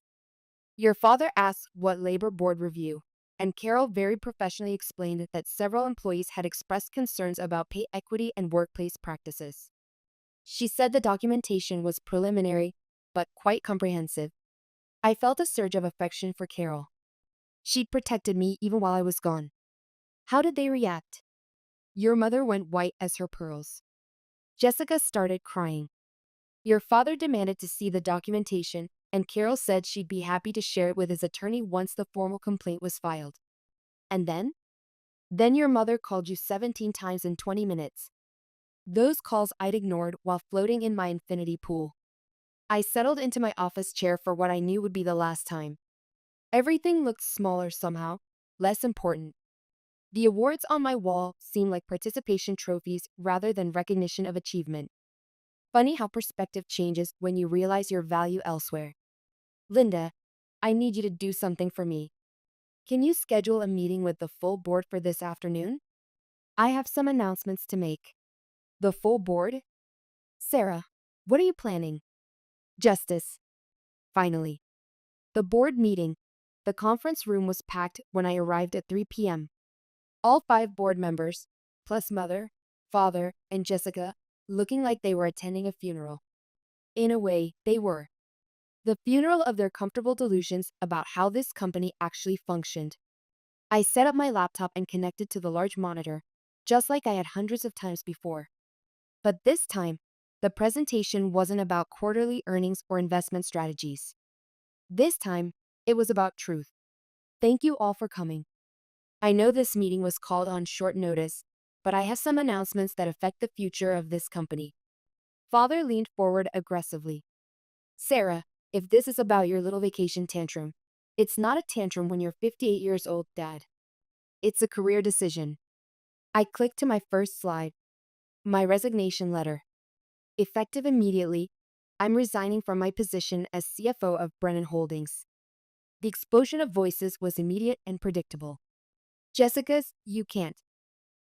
Your father asked what labor board review, and Carol very professionally explained that several employees had expressed concerns about pay equity and workplace practices. She said the documentation was preliminary, but quite comprehensive. I felt a surge of affection for Carol. She'd protected me even while I was gone. How did they react? Your mother went white as her pearls. Jessica started crying. Your father demanded to see the documentation, and Carol said she'd be happy to share it with his attorney once the formal complaint was filed. And then? Then your mother called you 17 times in 20 minutes. Those calls I'd ignored while floating in my infinity pool. I settled into my office chair for what I knew would be the last time. Everything looked smaller somehow, less important. The awards on my wall seemed like participation trophies rather than recognition of achievement. Funny how perspective changes when you realize your value elsewhere. Linda, I need you to do something for me. Can you schedule a meeting with the full board for this afternoon? I have some announcements to make. The full board? Sarah, what are you planning? Justice. Finally. The board meeting. The conference room was packed when I arrived at 3 p.m. All 5 board members, plus mother, father, and Jessica, looking like they were attending a funeral. In a way, they were. The funeral of their comfortable delusions about how this company actually functioned. I set up my laptop and connected to the large monitor, just like I had hundreds of times before. But this time, the presentation wasn't about quarterly earnings or investment strategies. This time, it was about truth. Thank you all for coming. I know this meeting was called on short notice, but I have some announcements that affect the future of this company. Father leaned forward aggressively. Sarah, if this is about your little vacation tantrum, it's not a tantrum when you're 58 years old, Dad. It's a career decision. I clicked to my first slide. My resignation letter. Effective immediately, I'm resigning from my position as CFO of Brennan Holdings. The explosion of voices was immediate and predictable. Jessica's, you can't.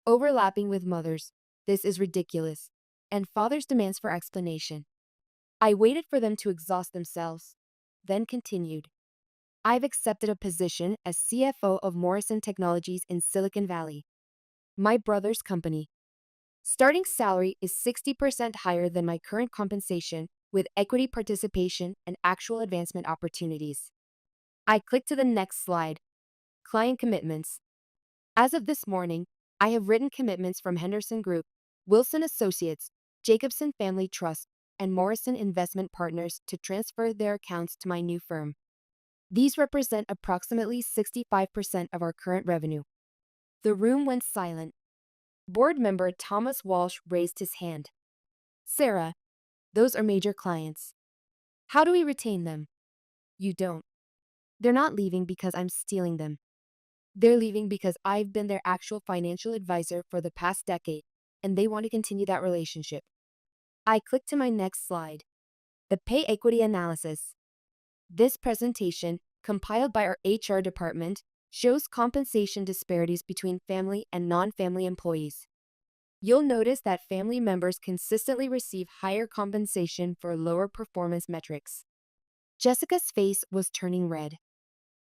Overlapping with Mother's, this is ridiculous. And Father's demands for explanation. I waited for them to exhaust themselves, then continued. I've accepted a position as CFO of Morrison Technologies in Silicon Valley. My brother's company. Starting salary is 60% higher than my current compensation, with equity participation and actual advancement opportunities. I clicked to the next slide. Client commitments. As of this morning, I have written commitments from Henderson Group, Wilson Associates, Jacobson Family Trust, and Morrison Investment Partners to transfer their accounts to my new firm. These represent approximately 65% of our current revenue. The room went silent. Board member Thomas Walsh raised his hand. Sarah, those are major clients. How do we retain them? You don't. They're not leaving because I'm stealing them. They're leaving because I've been their actual financial advisor for the past decade, and they want to continue that relationship. I clicked to my next slide. The pay equity analysis. This presentation, compiled by our HR department, shows compensation disparities between family and non-family employees. You'll notice that family members consistently receive higher compensation for lower performance metrics. Jessica's face was turning red.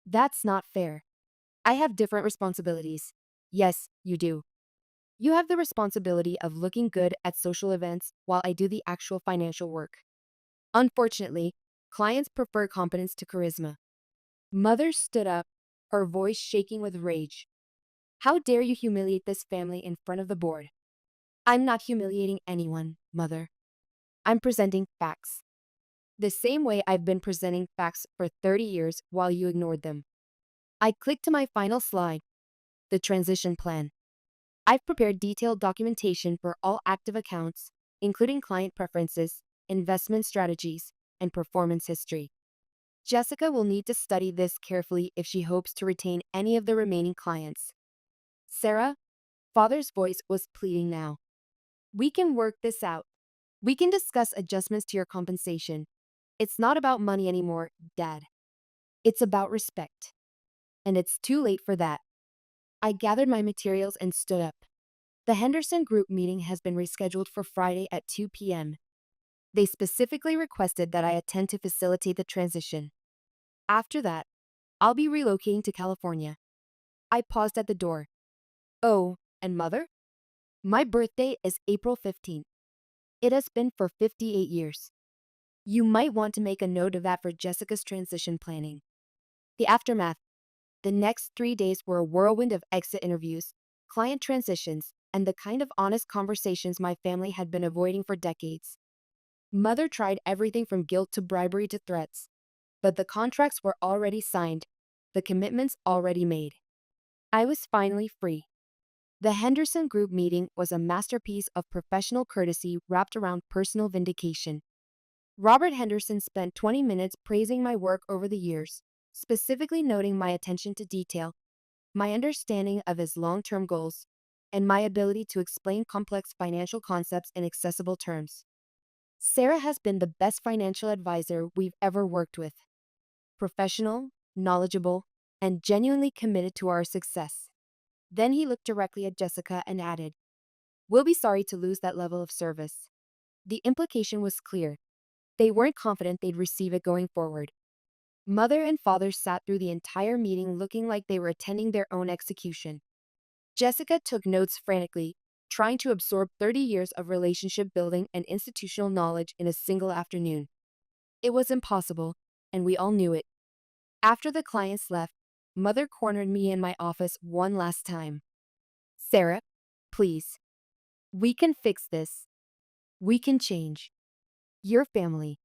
That's not fair. I have different responsibilities. Yes, you do. You have the responsibility of looking good at social events while I do the actual financial work. Unfortunately, clients prefer competence to charisma. Mother stood up, her voice shaking with rage. How dare you humiliate this family in front of the board? I'm not humiliating anyone, Mother. I'm presenting facts. The same way I've been presenting facts for 30 years while you ignored them. I clicked to my final slide, the transition plan. I've prepared detailed documentation for all active accounts, including client preferences, investment strategies, and performance history. Jessica will need to study this carefully if she hopes to retain any of the remaining clients. Sarah, Father's voice was pleading now. We can work this out. We can discuss adjustments to your compensation. It's not about money anymore, Dad. It's about respect. And it's too late for that. I gathered my materials and stood up. The Henderson Group meeting has been rescheduled for Friday at 2 p.m. They specifically requested that I attend to facilitate the transition. After that, I'll be relocating to California. I paused at the door. Oh, and Mother? My birthday is April 15th. It has been for 58 years. You might want to make a note of that for Jessica's transition planning. The aftermath. The next 3 days were a whirlwind of exit interviews, client transitions, and the kind of honest conversations my family had been avoiding for decades. Mother tried everything from guilt to bribery to threats, but the contracts were already signed, the commitments already made. I was finally free. The Henderson Group meeting was a masterpiece of professional courtesy wrapped around personal vindication. Robert Henderson spent 20 minutes praising my work over the years, specifically noting my attention to detail, my understanding of his long-term goals, and my ability to explain complex financial concepts in accessible terms. Sarah has been the best financial advisor we've ever worked with. Professional, knowledgeable, and genuinely committed to our success. Then he looked directly at Jessica and added, "We'll be sorry to lose that level of service." The implication was clear. They weren't confident they'd receive it going forward. Mother and father sat through the entire meeting looking like they were attending their own execution. Jessica took notes frantically, trying to absorb 30 years of relationship building and institutional knowledge in a single afternoon. It was impossible, and we all knew it. After the clients left, Mother cornered me in my office one last time. "Sarah, please. We can fix this. We can change. Your family."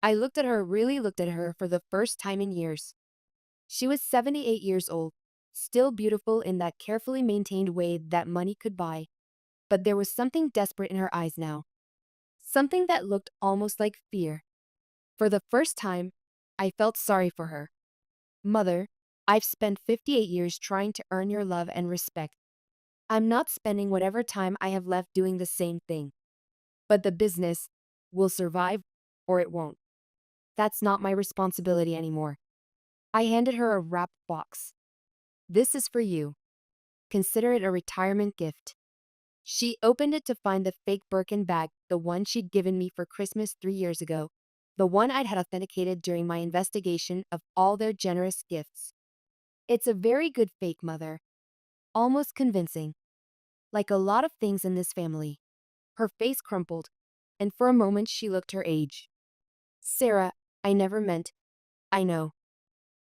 I really looked at her for the first time in years. She was 78 years old, still beautiful in that carefully maintained way that money could buy. But there was something desperate in her eyes now. Something that looked almost like fear. For the first time, I felt sorry for her. "Mother, I've spent 58 years trying to earn your love and respect. I'm not spending whatever time I have left doing the same thing. But the business will survive or it won't. That's not my responsibility anymore." I handed her a wrapped box. "This is for you. Consider it a retirement gift." She opened it to find the fake Birkin bag, the one she'd given me for Christmas 3 years ago, the one I'd had authenticated during my investigation of all their generous gifts. "It's a very good fake, Mother. Almost convincing. Like a lot of things in this family." Her face crumpled, and for a moment she looked her age. "Sarah, I never meant. I know.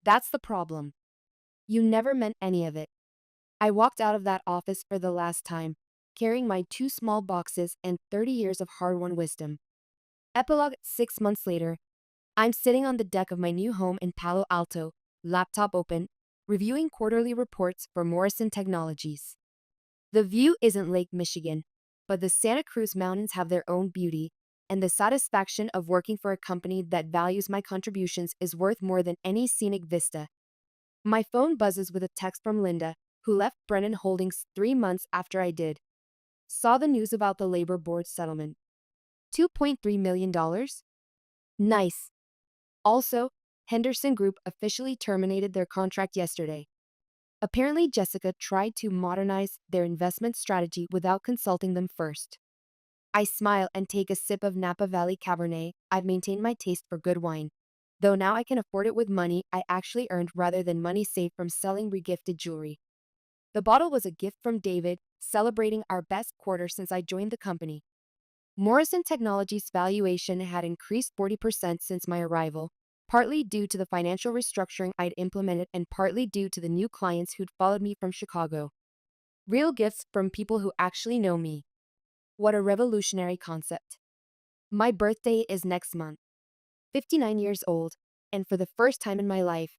That's the problem. You never meant any of it. I walked out of that office for the last time, carrying my two small boxes and 30 years of hard-won wisdom. Epilogue 6 months later, I'm sitting on the deck of my new home in Palo Alto, laptop open, reviewing quarterly reports for Morrison Technologies. The view isn't Lake Michigan, but the Santa Cruz Mountains have their own beauty, and the satisfaction of working for a company that values my contributions is worth more than any scenic vista. My phone buzzes with a text from Linda, who left Brennan Holdings 3 months after I did. Saw the news about the labor board settlement. $2.3 million? Nice. Also, Henderson Group officially terminated their contract yesterday. Apparently, Jessica tried to modernize their investment strategy without consulting them first. I smile and take a sip of Napa Valley Cabernet. I've maintained my taste for good wine, though now I can afford it with money I actually earned rather than money saved from selling regifted jewelry. The bottle was a gift from David, celebrating our best quarter since I joined the company. Morrison Technologies' valuation had increased 40% since my arrival, partly due to the financial restructuring I'd implemented and partly due to the new clients who'd followed me from Chicago. Real gifts from people who actually know me. What a revolutionary concept. My birthday is next month, 59 years old, and for the first time in my life,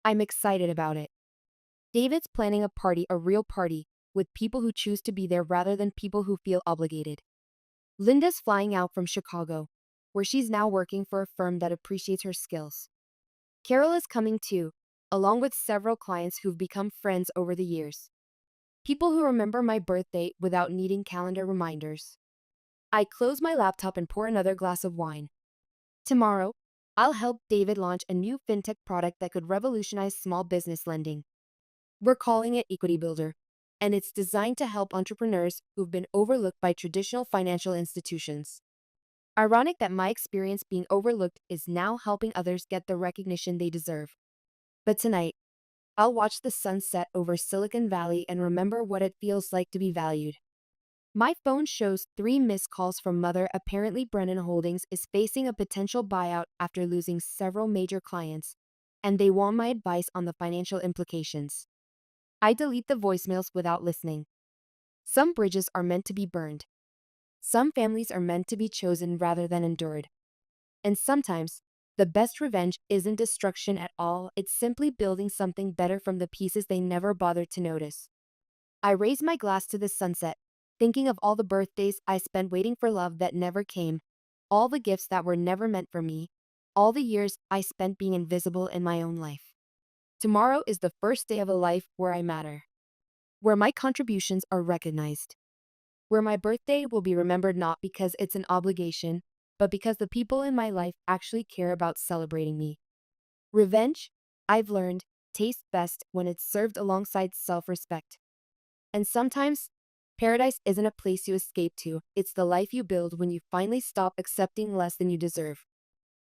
I'm excited about it. David's planning a party, a real party, with people who choose to be there rather than people who feel obligated. Linda's flying out from Chicago, where she's now working for a firm that appreciates her skills. Carol is coming too, along with several clients who've become friends over the years. People who remember my birthday without needing calendar reminders. I close my laptop and pour another glass of wine. Tomorrow, I'll help David launch a new fintech product that could revolutionize small business lending. We're calling it Equity Builder, and it's designed to help entrepreneurs who've been overlooked by traditional financial institutions. Ironic that my experience being overlooked is now helping others get the recognition they deserve. But tonight, I'll watch the sunset over Silicon Valley and remember what it feels like to be valued. My phone shows 3 missed calls from Mother. Apparently, Brennan Holdings is facing a potential buyout after losing several major clients, and they want my advice on the financial implications. I delete the voicemails without listening. Some bridges are meant to be burned. Some families are meant to be chosen rather than endured. And sometimes, the best revenge isn't destruction at all, it's simply building something better from the pieces they never bothered to notice. I raise my glass to the sunset, thinking of all the birthdays I spent waiting for love that never came, all the gifts that were never meant for me, all the years I spent being invisible in my own life. Tomorrow is the first day of a life where I matter, where my contributions are recognized, where my birthday will be remembered not because it's an obligation, but because the people in my life actually care about celebrating me. Revenge, I've learned, tastes best when it's served alongside self-respect. And sometimes, paradise isn't a place you escape to, it's the life you build when you finally stop accepting less than you deserve.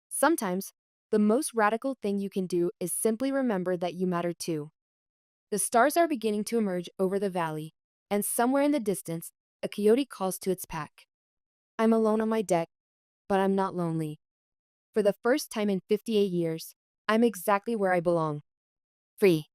Sometimes, the most radical thing you can do is simply remember that you matter too. The stars are beginning to emerge over the valley, and somewhere in the distance, a coyote calls to its pack. I'm alone on my deck, but I'm not lonely. For the first time in 58 years, I'm exactly where I belong. Free.